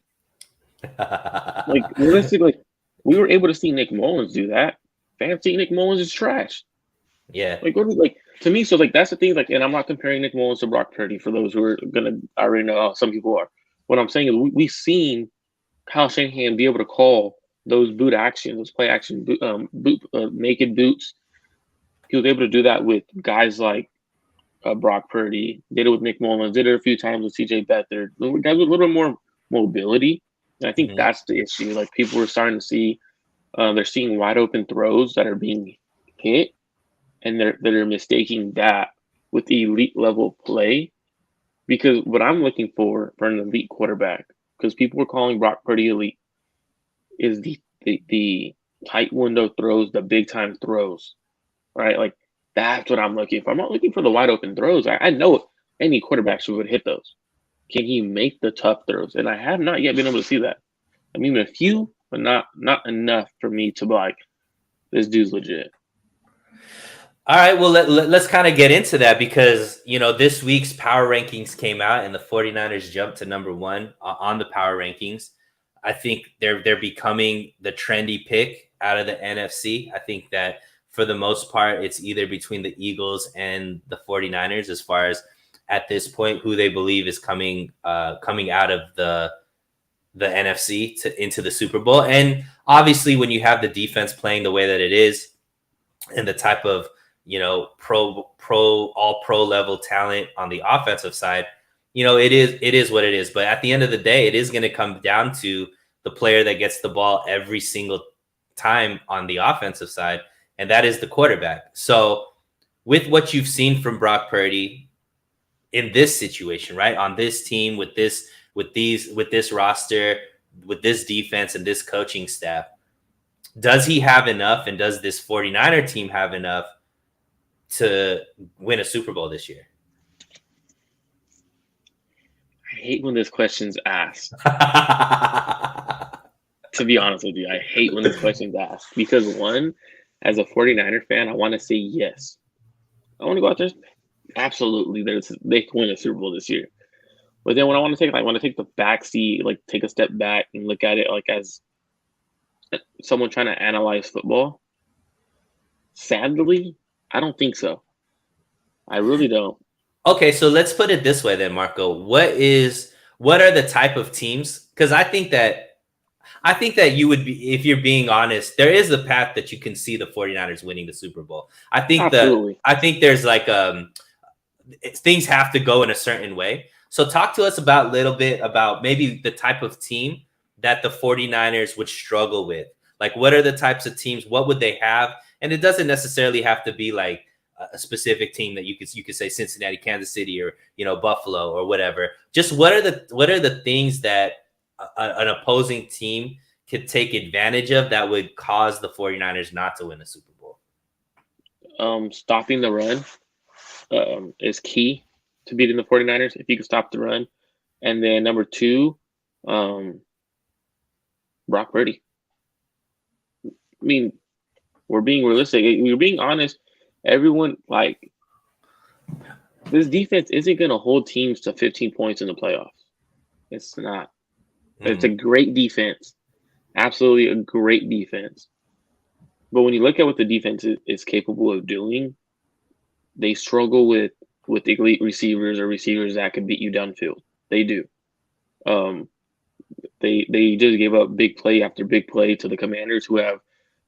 Like realistically, we were able to see Nick Mullins do that. Fans think Nick Mullins is trash. Yeah. Like to me, so like that's the thing. Like, and I'm not comparing Nick Mullins to Brock Purdy for those who are gonna already know how some people are. What I'm saying is we've seen Kyle Shanahan be able to call those boot actions, those play action naked boots. He was able to do that with guys like Brock Purdy, did it with Nick Mullins, did it a few times with CJ Beathard. Guys with a little bit more mobility. And I think Mhm. that's the issue. Like people are starting to see, they're seeing wide open throws that are being hit, and they're mistaking that with elite level play. Because what I'm looking for an elite quarterback, because people were calling Brock Purdy elite, is the tight window throws, the big time throws, right? Like that's what I'm looking for. I'm not looking for the wide open throws. I know any quarterback should hit those. Can he make the tough throws? And I have not yet been able to see that. I mean, a few, but not enough for me to be like, this dude's legit. All right, well, let's kind of get into that because, this week's power rankings came out and the 49ers jumped to number one on the power rankings. I think they're becoming the trendy pick out of the NFC. I think that for the most part, it's either between the Eagles and the 49ers as far as at this point who they believe is coming out of the NFC into the Super Bowl. And obviously, when you have the defense playing the way that it is and the type of all pro level talent on the offensive side, it is what it is. But at the end of the day, it is going to come down to the player that gets the ball every single time on the offensive side, and that is the quarterback. So with what you've seen from Brock Purdy in this situation, right, on this team with this roster, with this defense and this coaching staff, does he have enough, and does this 49er team have enough to win a Super Bowl this year? I hate when this question's asked. To be honest with you, I hate when this question's asked because one, as a 49er fan, I want to say yes. I want to go out there. Absolutely, they can win a Super Bowl this year. But then when I want to take the back seat, like take a step back and look at it like as someone trying to analyze football. Sadly, I don't think so. I really don't. Okay, so let's put it this way then, Marco. What are the type of teams? Because I think that you would be, if you're being honest, there is a path that you can see the 49ers winning the Super Bowl. Absolutely. I think there's like things have to go in a certain way. So talk to us about a little bit about maybe the type of team that the 49ers would struggle with. Like what are the types of teams? What would they have? And it doesn't necessarily have to be like a specific team that you could say Cincinnati, Kansas City, or Buffalo or whatever. Just what are the things that an opposing team could take advantage of that would cause the 49ers not to win the Super Bowl? Stopping the run is key to beating the 49ers if you can stop the run. And then number two, Brock Purdy. I mean, we're being realistic. We're being honest. Everyone, like, this defense isn't going to hold teams to 15 points in the playoffs. It's not. It's a great defense. Absolutely a great defense. But when you look at what the defense is capable of doing, they struggle with elite receivers or receivers that can beat you downfield. They do. They just gave up big play after big play to the Commanders, who have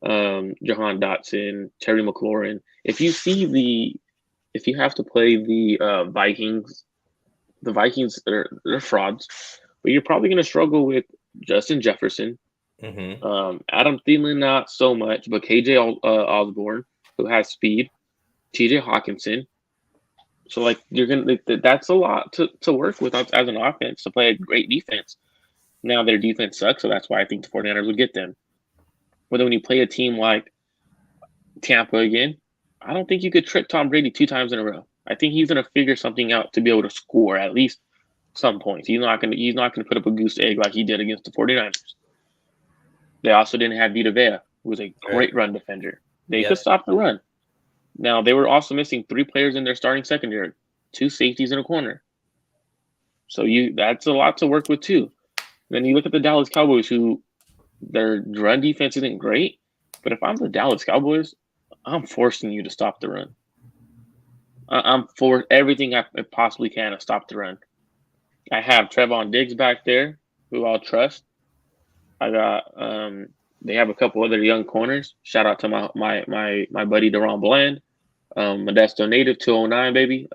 Jahan Dotson, Terry McLaurin. If you have to play the Vikings, they're frauds. But you're probably going to struggle with Justin Jefferson, Adam Thielen, not so much, but KJ Osborne, who has speed, TJ Hawkinson. So like that's a lot to work with as an offense to play a great defense. Now their defense sucks, so that's why I think the 49ers would get them. But then when you play a team like Tampa again, I don't think you could trick Tom Brady 2 times in a row. I think he's going to figure something out to be able to score at least some points. He's not going to put up a goose egg like he did against the 49ers. They also didn't have Vita Vea, who was a great run defender. They could stop the run. Now, they were also missing 3 players in their starting secondary, 2 safeties and a corner. So that's a lot to work with too. And then you look at the Dallas Cowboys, who their run defense isn't great, but if I'm the Dallas Cowboys, I'm forcing you to stop the run. I'm for everything I possibly can to stop the run. I have Trevon Diggs back there, who I'll trust. I got they have a couple other young corners. Shout out to my buddy Deron Bland. Modesto native 209, baby.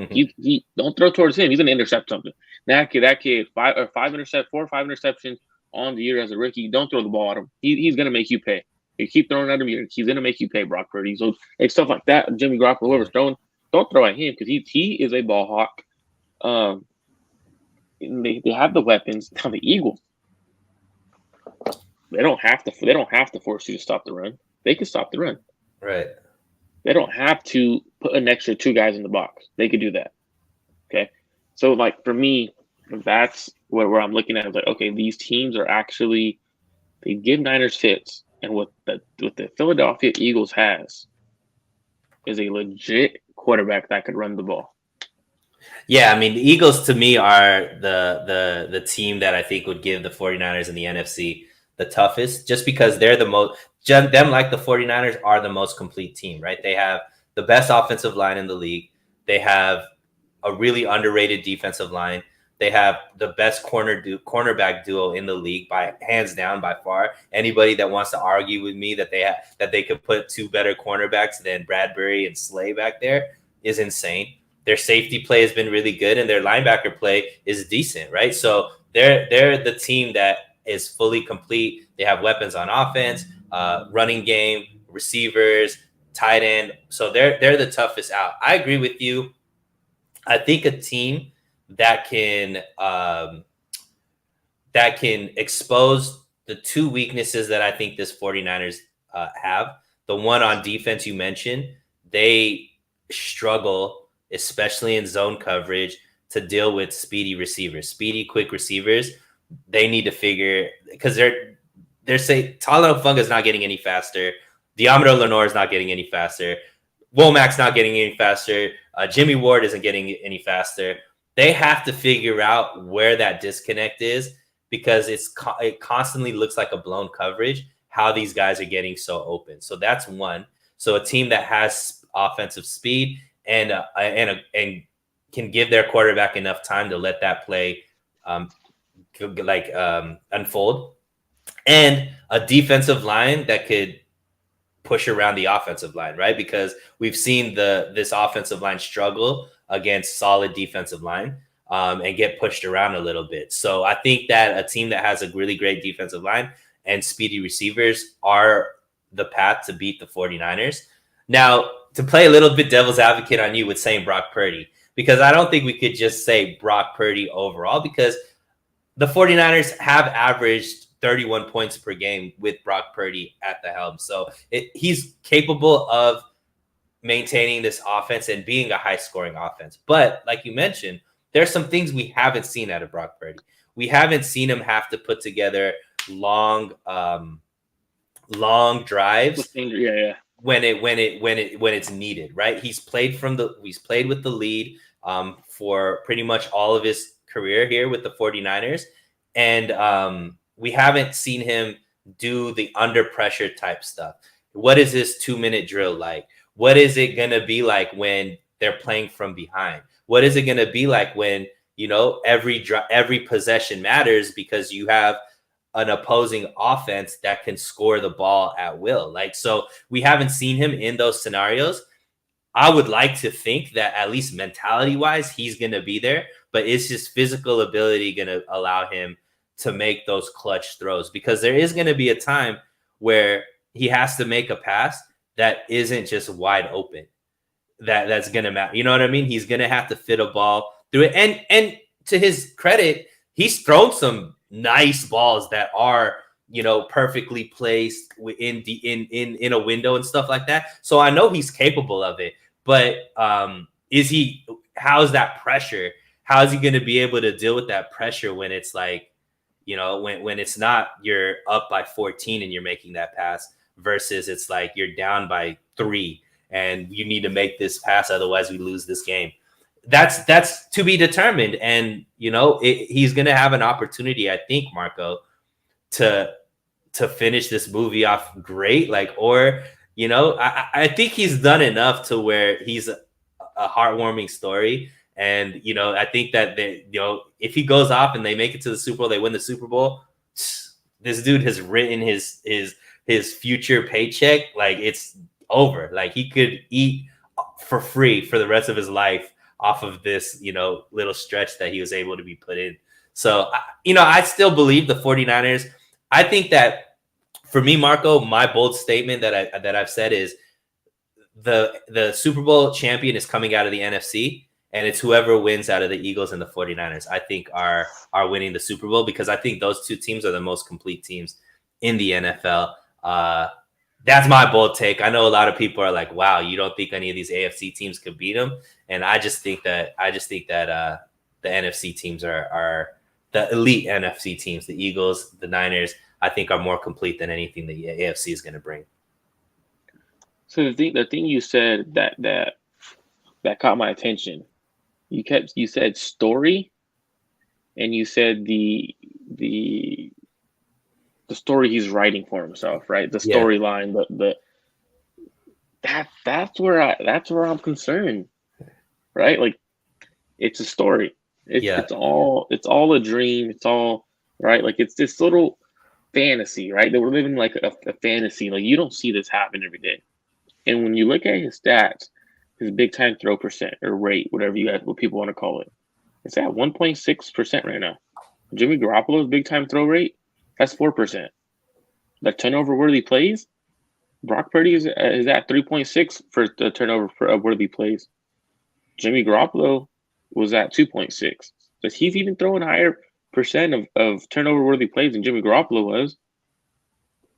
He don't throw towards him. He's gonna intercept something. That kid, four or five interceptions on the year as a rookie. Don't throw the ball at him. He's gonna make you pay. You keep throwing at him, he's gonna make you pay, Brock Purdy. So like stuff like that, Jimmy Garoppolo, whoever's throwing, don't throw at him because he is a ball hawk. They have the weapons. Now the Eagles, they don't have to force you to stop the run. They can stop the run. Right. They don't have to put an extra two guys in the box. They could do that. Okay. So like for me, that's where I'm looking at. I was like, okay, these teams are actually they give Niners fits. And what the Philadelphia Eagles has is a legit quarterback that could run the ball. Yeah, I mean, the Eagles to me are the team that I think would give the 49ers in the NFC the toughest, just because they're the most them like the 49ers are the most complete team, right? They have the best offensive line in the league. They have a really underrated defensive line. They have the best cornerback duo in the league by hands down by far. Anybody that wants to argue with me that they could put two better cornerbacks than Bradbury and Slay back there is insane. Their safety play has been really good, and their linebacker play is decent, right? So they're the team that is fully complete. They have weapons on offense, running game, receivers, tight end. So they're the toughest out. I agree with you. I think a team that can expose the two weaknesses that I think this 49ers have. The one on defense you mentioned, they struggle, especially in zone coverage, to deal with speedy, quick receivers. They need to figure, because they're saying Talanoa Funga is not getting any faster. Diamondre Lenore is not getting any faster. Womack's not getting any faster. Jimmy Ward isn't getting any faster. They have to figure out where that disconnect is, because it constantly looks like a blown coverage, how these guys are getting so open. So that's one. So a team that has offensive speed and can give their quarterback enough time to let that play unfold, and a defensive line that could push around the offensive line, right? Because we've seen this offensive line struggle against solid defensive line and get pushed around a little bit. So I think that a team that has a really great defensive line and speedy receivers are the path to beat the 49ers. Now, to play a little bit devil's advocate on you with saying Brock Purdy, because I don't think we could just say Brock Purdy overall, because the 49ers have averaged 31 points per game with Brock Purdy at the helm. So he's capable of maintaining this offense and being a high-scoring offense. But like you mentioned, there's some things we haven't seen out of Brock Purdy. We haven't seen him have to put together long drives. Yeah. When it's needed, right? He's played with the lead for pretty much all of his career here with the 49ers. And we haven't seen him do the under pressure type stuff. What is this 2-minute drill like? What is it going to be like when they're playing from behind? What is it going to be like when, every possession matters, because you have an opposing offense that can score the ball at will? So we haven't seen him in those scenarios. I would like to think that at least mentality wise, he's going to be there, but is his physical ability going to allow him to make those clutch throws? Because there is going to be a time where he has to make a pass that isn't just wide open. That's going to matter. You know what I mean? He's going to have to fit a ball through it. And to his credit, he's thrown some nice balls that are, perfectly placed in a window and stuff like that. So I know he's capable of it, but how's that pressure? How is he going to be able to deal with that pressure when it's like, when it's not you're up by 14 and you're making that pass, versus it's like you're down by 3 and you need to make this pass, otherwise we lose this game. That's to be determined. And, he's going to have an opportunity, I think, Marco, to finish this movie off great. I think he's done enough to where he's a heartwarming story. And, I think that if he goes off and they make it to the Super Bowl, they win the Super Bowl, this dude has written his future paycheck. Like, it's over. Like, he could eat for free for the rest of his life off of this, little stretch that he was able to be put in. So, I still believe the 49ers. I think that for me, Marco, my bold statement that I've said is the Super Bowl champion is coming out of the NFC, and it's whoever wins out of the Eagles and the 49ers, I think are winning the Super Bowl, because I think those two teams are the most complete teams in the NFL. That's my bold take. I know a lot of people are like, wow, you don't think any of these AFC teams could beat them? And I just think that the NFC teams are the elite NFC teams, the Eagles, the Niners, I think are more complete than anything the AFC is going to bring. So the thing you said that caught my attention, you said story, and you said the story he's writing for himself, right? The storyline, that's where I'm concerned, right? Like, it's a story. It's all a dream. It's all right. Like, it's this little fantasy, right? That we're living like a fantasy. Like, you don't see this happen every day. And when you look at his stats, his big time throw percent or rate, what people want to call it, it's at 1.6% right now. Jimmy Garoppolo's big time throw rate, that's 4%. The turnover worthy plays, Brock Purdy is at 3.6 for the turnover worthy plays. Jimmy Garoppolo was at 2.6. So he's even throwing higher percent of turnover worthy plays than Jimmy Garoppolo was.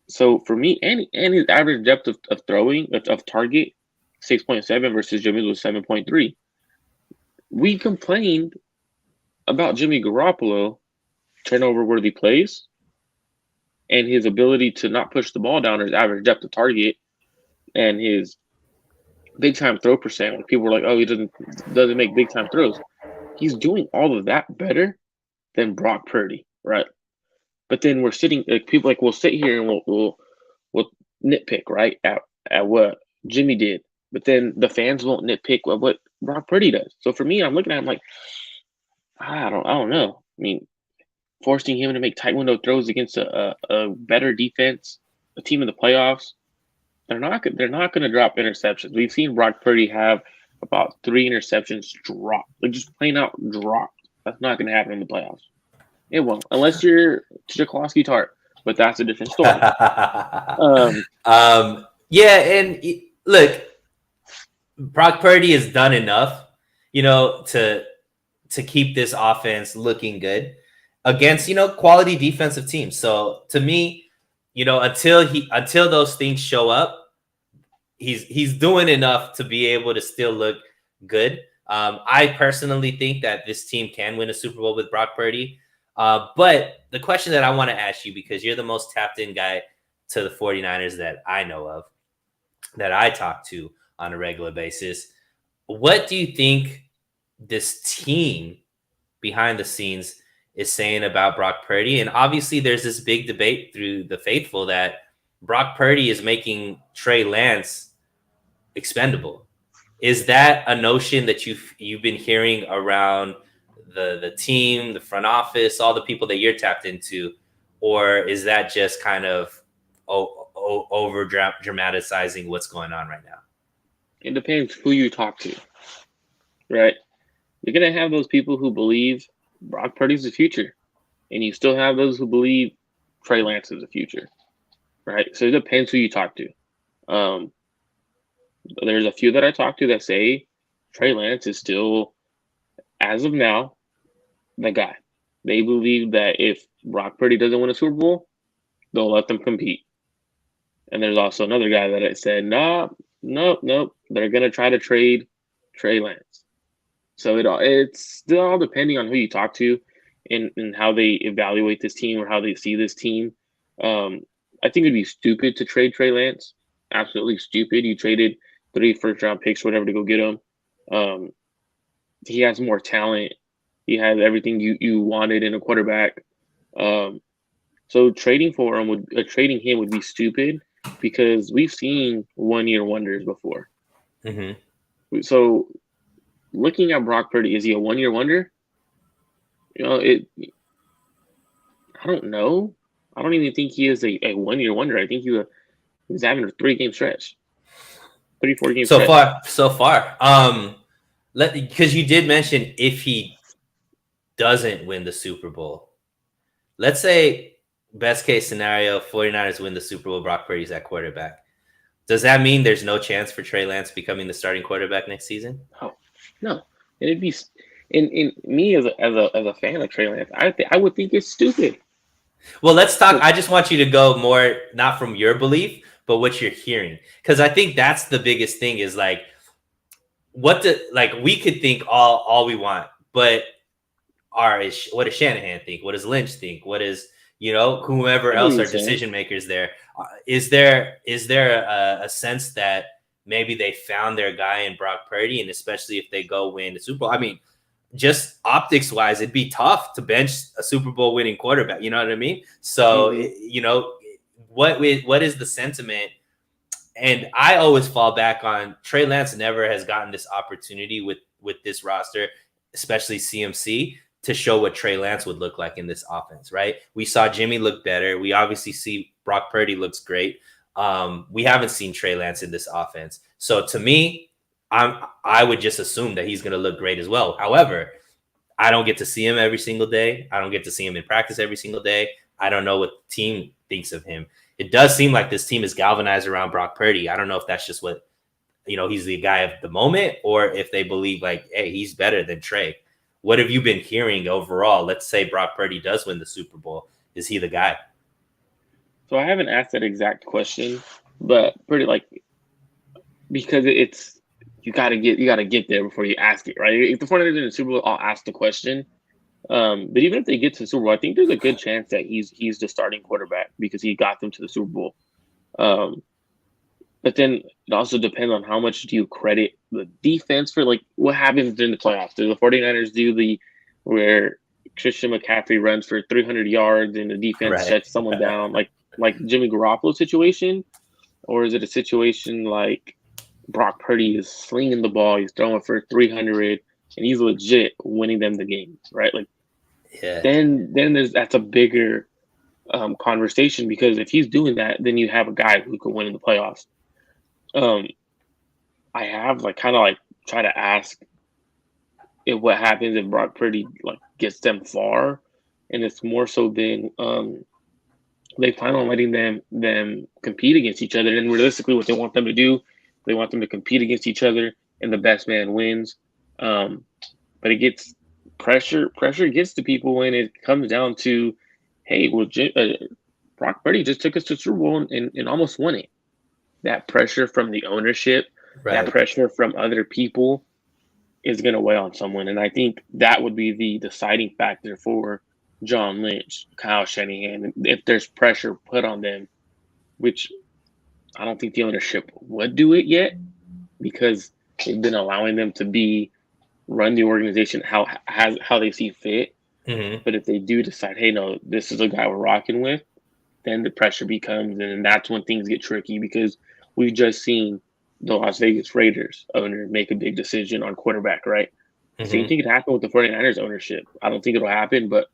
So for me, and his average depth of throwing of target 6.7 versus Jimmy's was 7.3. We complained about Jimmy Garoppolo turnover worthy plays and his ability to not push the ball down, his average depth of target, and his big time throw percent. When people were like, "Oh, he doesn't make big time throws," he's doing all of that better than Brock Purdy, right? But then we're sitting, like, people we'll sit here and we'll nitpick, right, at what Jimmy did, but then the fans won't nitpick what Brock Purdy does. So for me, I'm looking at him like, I don't know. I mean, forcing him to make tight window throws against a better defense, a team in the playoffs, they're not going to drop interceptions. We've seen Brock Purdy have about 3 interceptions drop, like just plain out dropped. That's not going to happen in the playoffs. It won't, unless you're Jaklowski Tart, but that's a different story. And look, Brock Purdy has done enough, to keep this offense looking good against, quality defensive teams. So to me, until those things show up, he's doing enough to be able to still look good. I personally think that this team can win a Super Bowl with Brock Purdy. But the question that I want to ask you, because you're the most tapped in guy to the 49ers that I know of, that I talk to on a regular basis, what do you think this team behind the scenes is saying about Brock Purdy? And obviously there's this big debate through the faithful that Brock Purdy is making Trey Lance expendable. Is that a notion that you've been hearing around the team, the front office, all the people that you're tapped into, or is that just kind of over dramatizing what's going on right now? It depends who you talk to, right? You're going to have those people who believe Brock Purdy's the future, and you still have those who believe Trey Lance is the future, right? So it depends who you talk to. There's a few that I talk to that say Trey Lance is still, as of now, the guy. They believe that if Brock Purdy doesn't win a Super Bowl, they'll let them compete. And there's also another guy that said, nope, they're going to try to trade Trey Lance. So it's still all depending on who you talk to and how they evaluate this team or how they see this team. I think it'd be stupid to trade Trey Lance. Absolutely stupid. You traded 3 first-round picks, whatever, to go get him. He has more talent. He has everything you wanted in a quarterback. So trading him would be stupid because we've seen one-year wonders before. Mm-hmm. So looking at Brock Purdy, is he a one-year wonder? I don't know. I don't even think he is a one-year wonder. I think he's having a 3-game stretch. 3-4 game So stretch. far, so far. Because you did mention if he doesn't win the Super Bowl, let's say best case scenario, 49ers win the Super Bowl, Brock Purdy's at quarterback. Does that mean there's no chance for Trey Lance becoming the starting quarterback next season? Oh no, it'd be in me as a fan of Trey Lance. I would think it's stupid. Well, let's talk. I just want you to go more, not from your belief, but what you're hearing. Because I think that's the biggest thing is like, we could think all we want, but what does Shanahan think? What does Lynch think? What is, whomever I get what else you're are saying. decision makers there? Is there a sense that maybe they found their guy in Brock Purdy, and especially if they go win the Super Bowl? I mean, just optics wise, it'd be tough to bench a Super Bowl winning quarterback. You know what I mean? So, what is the sentiment? And I always fall back on Trey Lance never has gotten this opportunity with this roster, especially CMC, to show what Trey Lance would look like in this offense, right? We saw Jimmy look better. We obviously see Brock Purdy looks great. We haven't seen Trey Lance in this offense. So to me, I would just assume that he's going to look great as well. However, I don't get to see him every single day. I don't get to see him in practice every single day. I don't know what the team thinks of him. It does seem like this team is galvanized around Brock Purdy. I don't know if that's just what, he's the guy of the moment, or if they believe like, hey, he's better than Trey. What have you been hearing overall? Let's say Brock Purdy does win the Super Bowl. Is he the guy? So I haven't asked that exact question, but pretty because it's you gotta get there before you ask it, right? If the 49ers in the Super Bowl, I'll ask the question. But even if they get to the Super Bowl, I think there's a good chance that he's the starting quarterback because he got them to the Super Bowl. But then it also depends on how much do you credit the defense for what happens during the playoffs. Do the 49ers do where Christian McCaffrey runs for 300 yards and the defense shuts someone down like Jimmy Garoppolo situation? Or is it a situation like Brock Purdy is slinging the ball, he's throwing for 300 and he's legit winning them the game, right? Then that's a bigger conversation, because if he's doing that, then you have a guy who could win in the playoffs. I have try to ask if what happens if Brock Purdy gets them far, and it's more so than they plan on letting them compete against each other. And realistically, what they want them to do, they want them to compete against each other, and the best man wins. But it gets pressure gets to people when it comes down to, hey, well, Brock Purdy just took us to Super Bowl and almost won it. That pressure from the ownership, that pressure from other people is going to weigh on someone. And I think that would be the deciding factor for John Lynch, Kyle Shanahan, if there's pressure put on them, which I don't think the ownership would do it yet, because they've been allowing them to run the organization how they see fit. Mm-hmm. But if they do decide, hey, no, this is a guy we're rocking with, then the pressure becomes, and that's when things get tricky, because we've just seen the Las Vegas Raiders owner make a big decision on quarterback, right? Mm-hmm. Same thing could happen with the 49ers ownership. I don't think it'll happen, but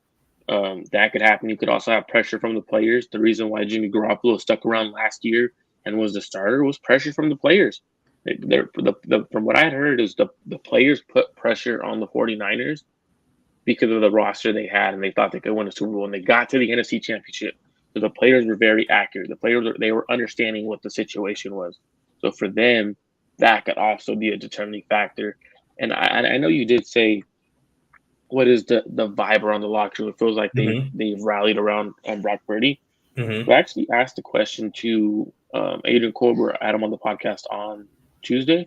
that could happen. You could also have pressure from the players. The reason why Jimmy Garoppolo stuck around last year and was the starter was pressure from the players. From what I had heard is the players put pressure on the 49ers because of the roster they had, and they thought they could win a Super Bowl, and they got to the NFC Championship. So the players were very accurate. The players they were understanding what the situation was. So for them, that could also be a determining factor. And I know you did say, what is the vibe around the locker room? It feels like they've rallied around Brock Purdy. Mm-hmm. I actually asked a question to Adrian Colbert. I had him on the podcast on Tuesday.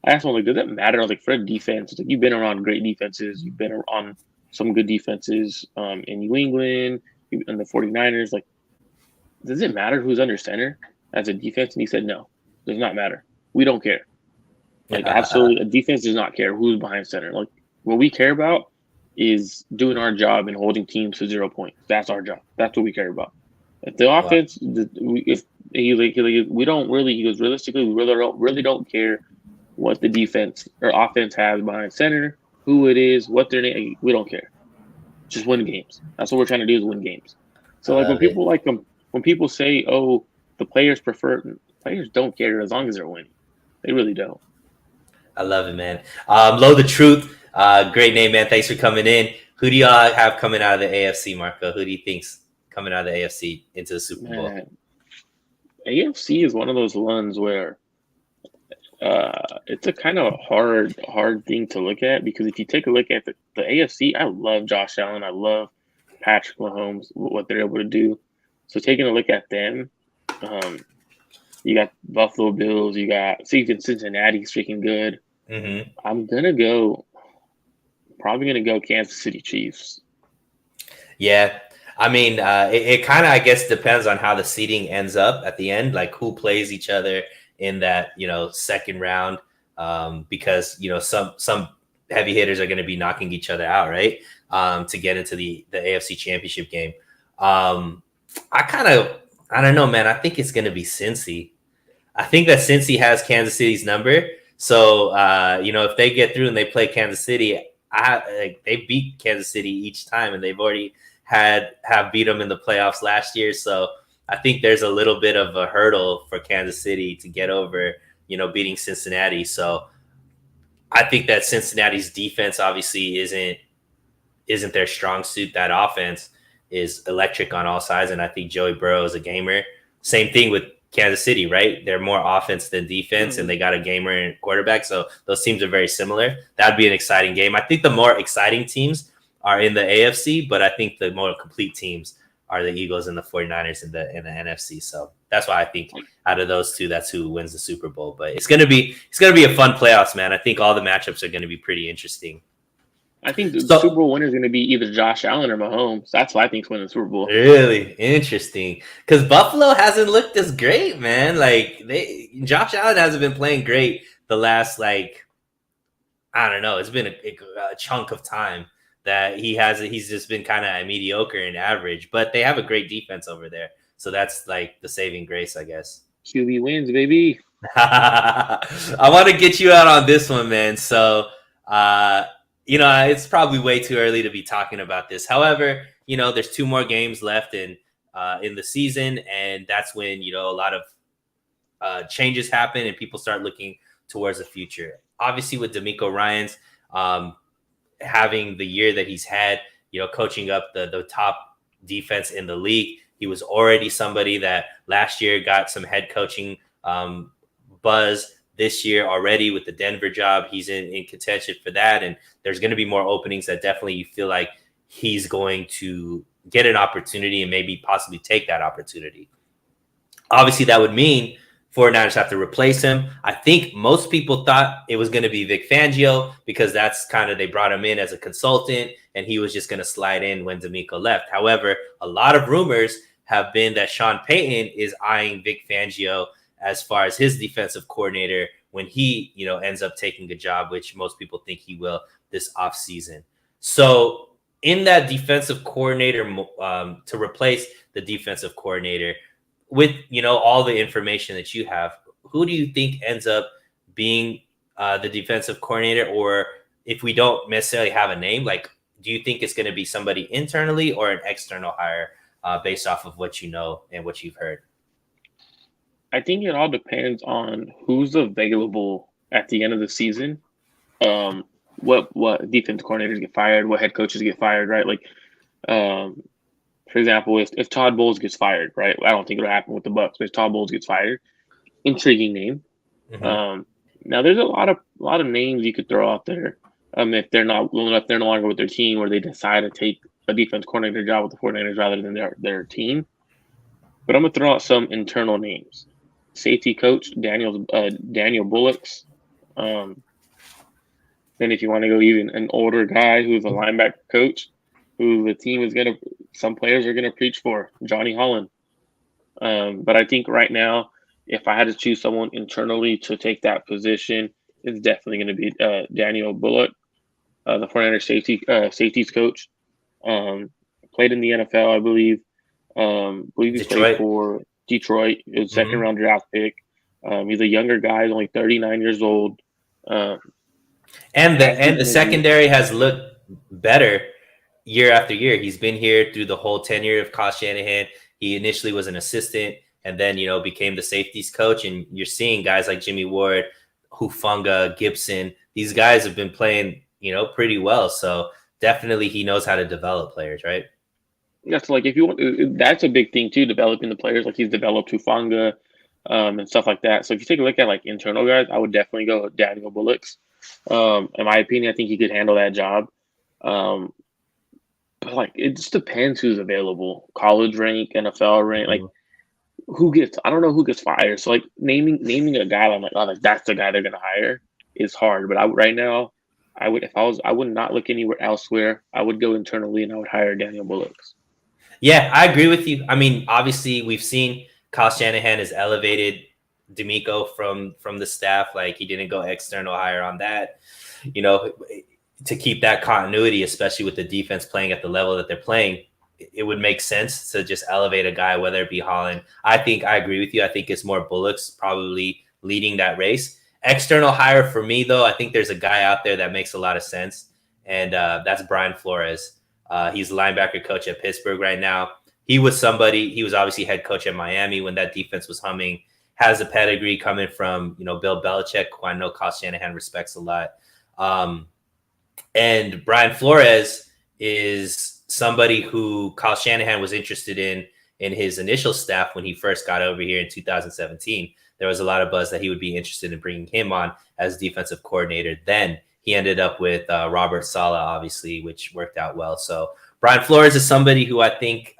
I asked him, does it matter? For defense, you've been around great defenses. You've been on some good defenses in New England and the 49ers. Does it matter who's under center as a defense? And he said, no, does not matter. We don't care. Absolutely, a defense does not care who's behind center. What we care about is doing our job and holding teams to 0 points. That's our job. That's what we care about. If the offense, we don't really, he goes, realistically, we really don't care what the defense or offense has behind center, who it is, what their name. We don't care. Just win games. That's what we're trying to do, is win games. So when people say, oh, the players don't care as long as they're winning. They really don't. I love it, man. Low the Truth. Great name, man. Thanks for coming in. Who do y'all have coming out of the AFC, Marco? Who do you think's coming out of the AFC into the Super Bowl? Man, AFC is one of those ones where it's a kind of hard thing to look at because if you take a look at the AFC, I love Josh Allen. I love Patrick Mahomes, what they're able to do. So taking a look at them, um, you got Buffalo Bills, you got Cincinnati's freaking good. Mm-hmm. I'm probably gonna go Kansas City Chiefs. Yeah. I mean, it kind of, I guess, depends on how the seeding ends up at the end, like who plays each other in that, second round, because, some heavy hitters are going to be knocking each other out, right, to get into the AFC Championship game. I don't know, man. I think it's going to be Cincy. I think that Cincy has Kansas City's number. So, if they get through and they play Kansas City, they beat Kansas City each time, and they've already have beat them in the playoffs last year. So I think there's a little bit of a hurdle for Kansas City to get over, beating Cincinnati. So I think that Cincinnati's defense obviously isn't their strong suit. That offense is electric on all sides, and I think Joey Burrow is a gamer. Same thing with Kansas City, right? They're more offense than defense, and they got a gamer and quarterback. So those teams are very similar. That'd be an exciting game. I think the more exciting teams are in the AFC, but I think the more complete teams are the Eagles and the 49ers in the NFC. So that's why I think out of those two, that's who wins the Super Bowl. But it's gonna be a fun playoffs, man. I think all the matchups are gonna be pretty interesting. I think the Super Bowl winner is going to be either Josh Allen or Mahomes. That's what I think is winning the Super Bowl. Really interesting, because Buffalo hasn't looked as great, man. Like Josh Allen hasn't been playing great the last, like, I don't know. It's been a chunk of time that he's just been kind of mediocre and average, but they have a great defense over there. So that's like the saving grace, I guess. QB wins, baby. I want to get you out on this one, man. So, it's probably way too early to be talking about this. However, there's 2 more games left in the season, and that's when, a lot of changes happen and people start looking towards the future. Obviously, with DeMeco Ryans having the year that he's had, coaching up the top defense in the league, he was already somebody that last year got some head coaching buzz. This year already with the Denver job, he's in contention for that. And there's going to be more openings that definitely you feel like he's going to get an opportunity and maybe possibly take that opportunity. Obviously, that would mean 49ers have to replace him. I think most people thought it was going to be Vic Fangio because that's kind of, they brought him in as a consultant and he was just going to slide in when DeMeco left. However, a lot of rumors have been that Sean Payton is eyeing Vic Fangio as far as his defensive coordinator when he, ends up taking a job, which most people think he will this offseason. So in that defensive coordinator, to replace the defensive coordinator with, all the information that you have, who do you think ends up being the defensive coordinator? Or if we don't necessarily have a name, like, do you think it's going to be somebody internally or an external hire based off of what you know and what you've heard? I think it all depends on who's available at the end of the season. What defense coordinators get fired, what head coaches get fired, right? Like, for example, if Todd Bowles gets fired, right? I don't think it'll happen with the Bucs, but if Todd Bowles gets fired, intriguing name. Mm-hmm. Now there's a lot of names you could throw out there. If they're no longer with their team, or they decide to take a defense coordinator job with the 49ers rather than their team. But I'm gonna throw out some internal names. Safety coach Daniel Bullocks. Then if you want to go even an older guy who's a linebacker coach, who the team is some players are gonna preach for, Johnny Holland. But I think right now, if I had to choose someone internally to take that position, it's definitely going to be Daniel Bullock, the 49ers safeties coach. Played in the NFL, I believe. Believe he played for Detroit. It was second round draft pick. He's a younger guy. He's only 39 years old. And the secondary has looked better year after year. He's been here through the whole tenure of Kyle Shanahan. He initially was an assistant and then, became the safeties coach. And you're seeing guys like Jimmy Ward, Hufanga, Gibson. These guys have been playing, pretty well. So definitely he knows how to develop players, right? That's like if you want, that's a big thing too, developing the players. Like he's developed Hufanga, and stuff like that. So if you take a look at like internal guys, I would definitely go with Daniel Bullocks. In my opinion, I think he could handle that job. Um, but like it just depends who's available. College rank, NFL rank, like who gets. I don't know who gets fired. So like naming a guy, I'm like, oh, like that's the guy they're gonna hire is hard. But right now, I would not look anywhere elsewhere. I would go internally and I would hire Daniel Bullocks. Yeah, I agree with you. I mean, obviously, we've seen Kyle Shanahan has elevated D'Amico from the staff. Like he didn't go external hire on that, you know, to keep that continuity, especially with the defense playing at the level that they're playing. It would make sense to just elevate a guy, whether it be Holland. I agree with you. I think it's more Bullocks probably leading that race. External hire for me, though, I think there's a guy out there that makes a lot of sense, and that's Brian Flores. He's the linebacker coach at Pittsburgh right now. He was obviously head coach at Miami when that defense was humming, has a pedigree coming from, Bill Belichick, who I know Kyle Shanahan respects a lot. And Brian Flores is somebody who Kyle Shanahan was interested in his initial staff when he first got over here in 2017. There was a lot of buzz that he would be interested in bringing him on as defensive coordinator. Then he ended up with Robert Saleh, obviously, which worked out well. So Brian Flores is somebody who I think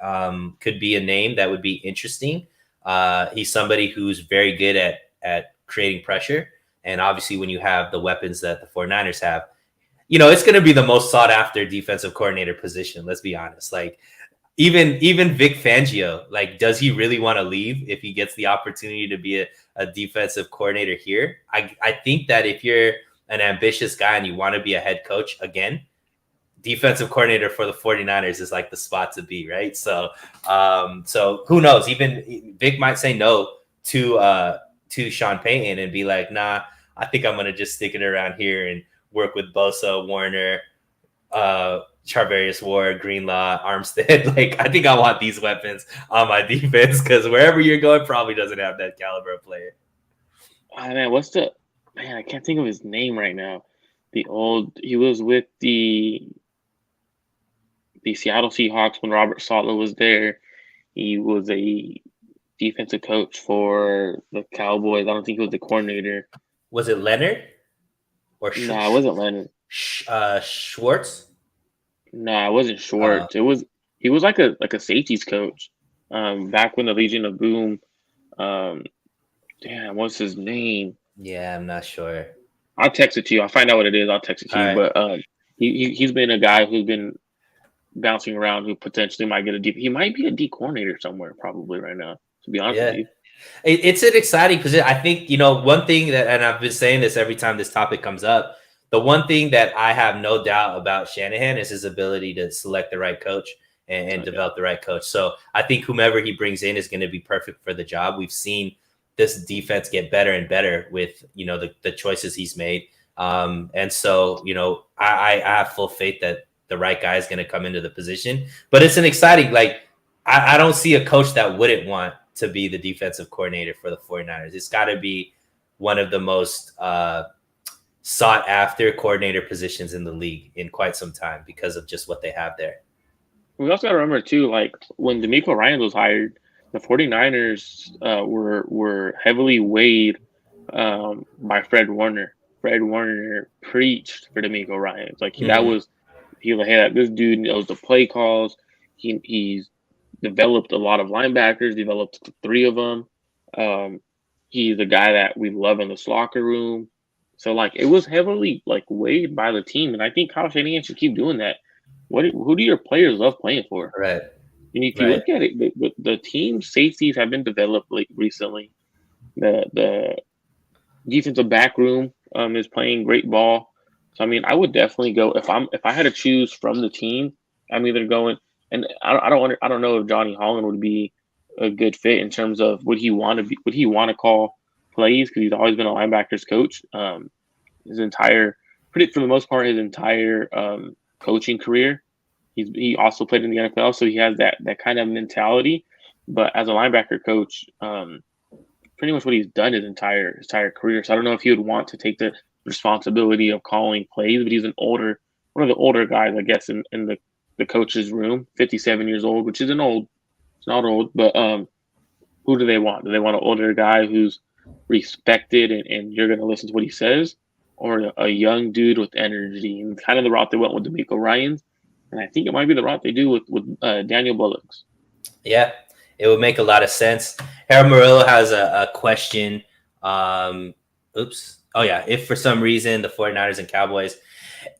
could be a name that would be interesting. He's somebody who's very good at creating pressure. And obviously, when you have the weapons that the 49ers have, it's going to be the most sought after defensive coordinator position. Let's be honest. Like even Vic Fangio, like, does he really want to leave if he gets the opportunity to be a defensive coordinator here? I think that if you're an ambitious guy and you want to be a head coach again, defensive coordinator for the 49ers is like the spot to be, right? So who knows? Even Vic might say no to Sean Payton and be like, nah, I think I'm going to just stick it around here and work with Bosa, Warner, Charvarius Ward, Greenlaw, Armstead. Like, I think I want these weapons on my defense because wherever you're going probably doesn't have that caliber of player. Oh, man, I can't think of his name right now. He was with the Seattle Seahawks when Robert Saleh was there. He was a defensive coach for the Cowboys. I don't think he was the coordinator. Was it Leonard? Or No, it wasn't Leonard. Schwartz? No, it wasn't Schwartz. He was like a safeties coach. Back when the Legion of Boom. Damn, what's his name? Yeah, I'm not sure. I'll text it to you. I'll find out what it is. I'll text it to you. Right. But he's been a guy who's been bouncing around who potentially might get he might be a D coordinator somewhere probably right now, to be honest with you. It's an exciting position. I think, one thing that, and I've been saying this every time this topic comes up, the one thing that I have no doubt about Shanahan is his ability to select the right coach and develop the right coach. So I think whomever he brings in is going to be perfect for the job. We've seen this defense get better and better with, the choices he's made. And so, I have full faith that the right guy is going to come into the position. But it's an exciting, I don't see a coach that wouldn't want to be the defensive coordinator for the 49ers. It's got to be one of the most sought after coordinator positions in the league in quite some time because of just what they have there. We also got to remember too, like when DeMeco Ryans was hired, the 49ers were heavily weighed by Fred Warner. Fred Warner preached for DeMeco Ryans. Like that was, he was like, hey, this dude knows the play calls. He's developed a lot of linebackers, developed 3 of them. He's a guy that we love in the locker room. So like it was heavily like weighed by the team, and I think Kyle Shanahan should keep doing that. Who do your players love playing for? Right. And if you look at it, the team safeties have been developed like recently. The defensive back room is playing great ball. So I mean, I would definitely go if I had to choose from the team, I'm either going, and I don't know if Johnny Holland would be a good fit in terms of would he want to call plays because he's always been a linebackers coach. For the most part, his entire coaching career. He also played in the NFL, so he has that kind of mentality. But as a linebacker coach, pretty much what he's done his entire career. So I don't know if he would want to take the responsibility of calling plays, but he's one of the older guys, I guess, in the coach's room, 57 years old, which isn't old. It's not old, but who do they want? Do they want an older guy who's respected and you're going to listen to what he says, or a young dude with energy? And kind of the route they went with DeMeco Ryans, and I think it might be the route they do with Daniel Bullocks. Yeah, it would make a lot of sense. Harold Murillo has a question. Oops. Oh, yeah. If for some reason the 49ers and Cowboys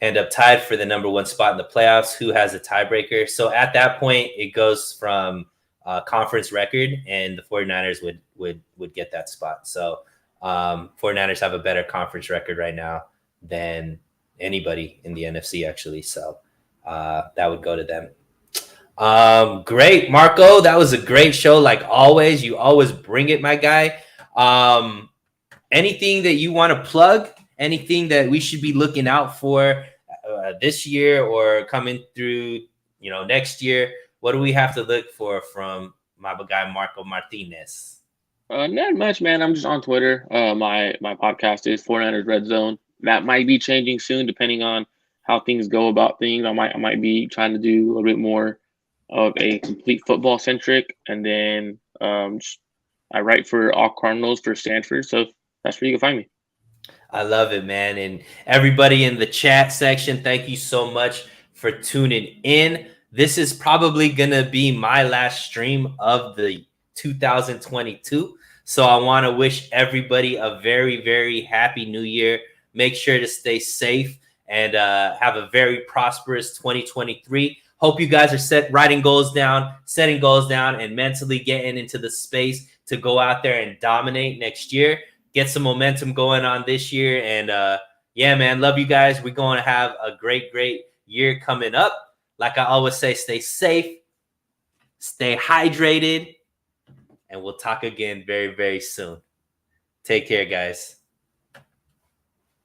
end up tied for the number one spot in the playoffs, who has a tiebreaker? So at that point, it goes from conference record, and the 49ers would get that spot. So 49ers have a better conference record right now than anybody in the NFC, actually. So that would go to them. Great, Marco. That was a great show. Like always, you always bring it, my guy. Anything that you want to plug? Anything that we should be looking out for this year or coming through, next year? What do we have to look for from my guy Marco Martinez? Not much, man. I'm just on Twitter. My podcast is 49ers Red Zone. That might be changing soon, depending on how things go about things. I might be trying to do a little bit more of a complete football centric, and then I write for All Cardinals for Stanford. So that's where you can find me. I love it, man. And everybody in the chat section, thank you so much for tuning in. This is probably going to be my last stream of the 2022. So I want to wish everybody a very, very happy new year. Make sure to stay safe and have a very prosperous 2023. Hope you guys are setting goals down, and mentally getting into the space to go out there and dominate next year. Get some momentum going on this year. And yeah, man, love you guys. We're going to have a great, great year coming up. Like I always say, stay safe, stay hydrated, and we'll talk again very, very soon. Take care, guys.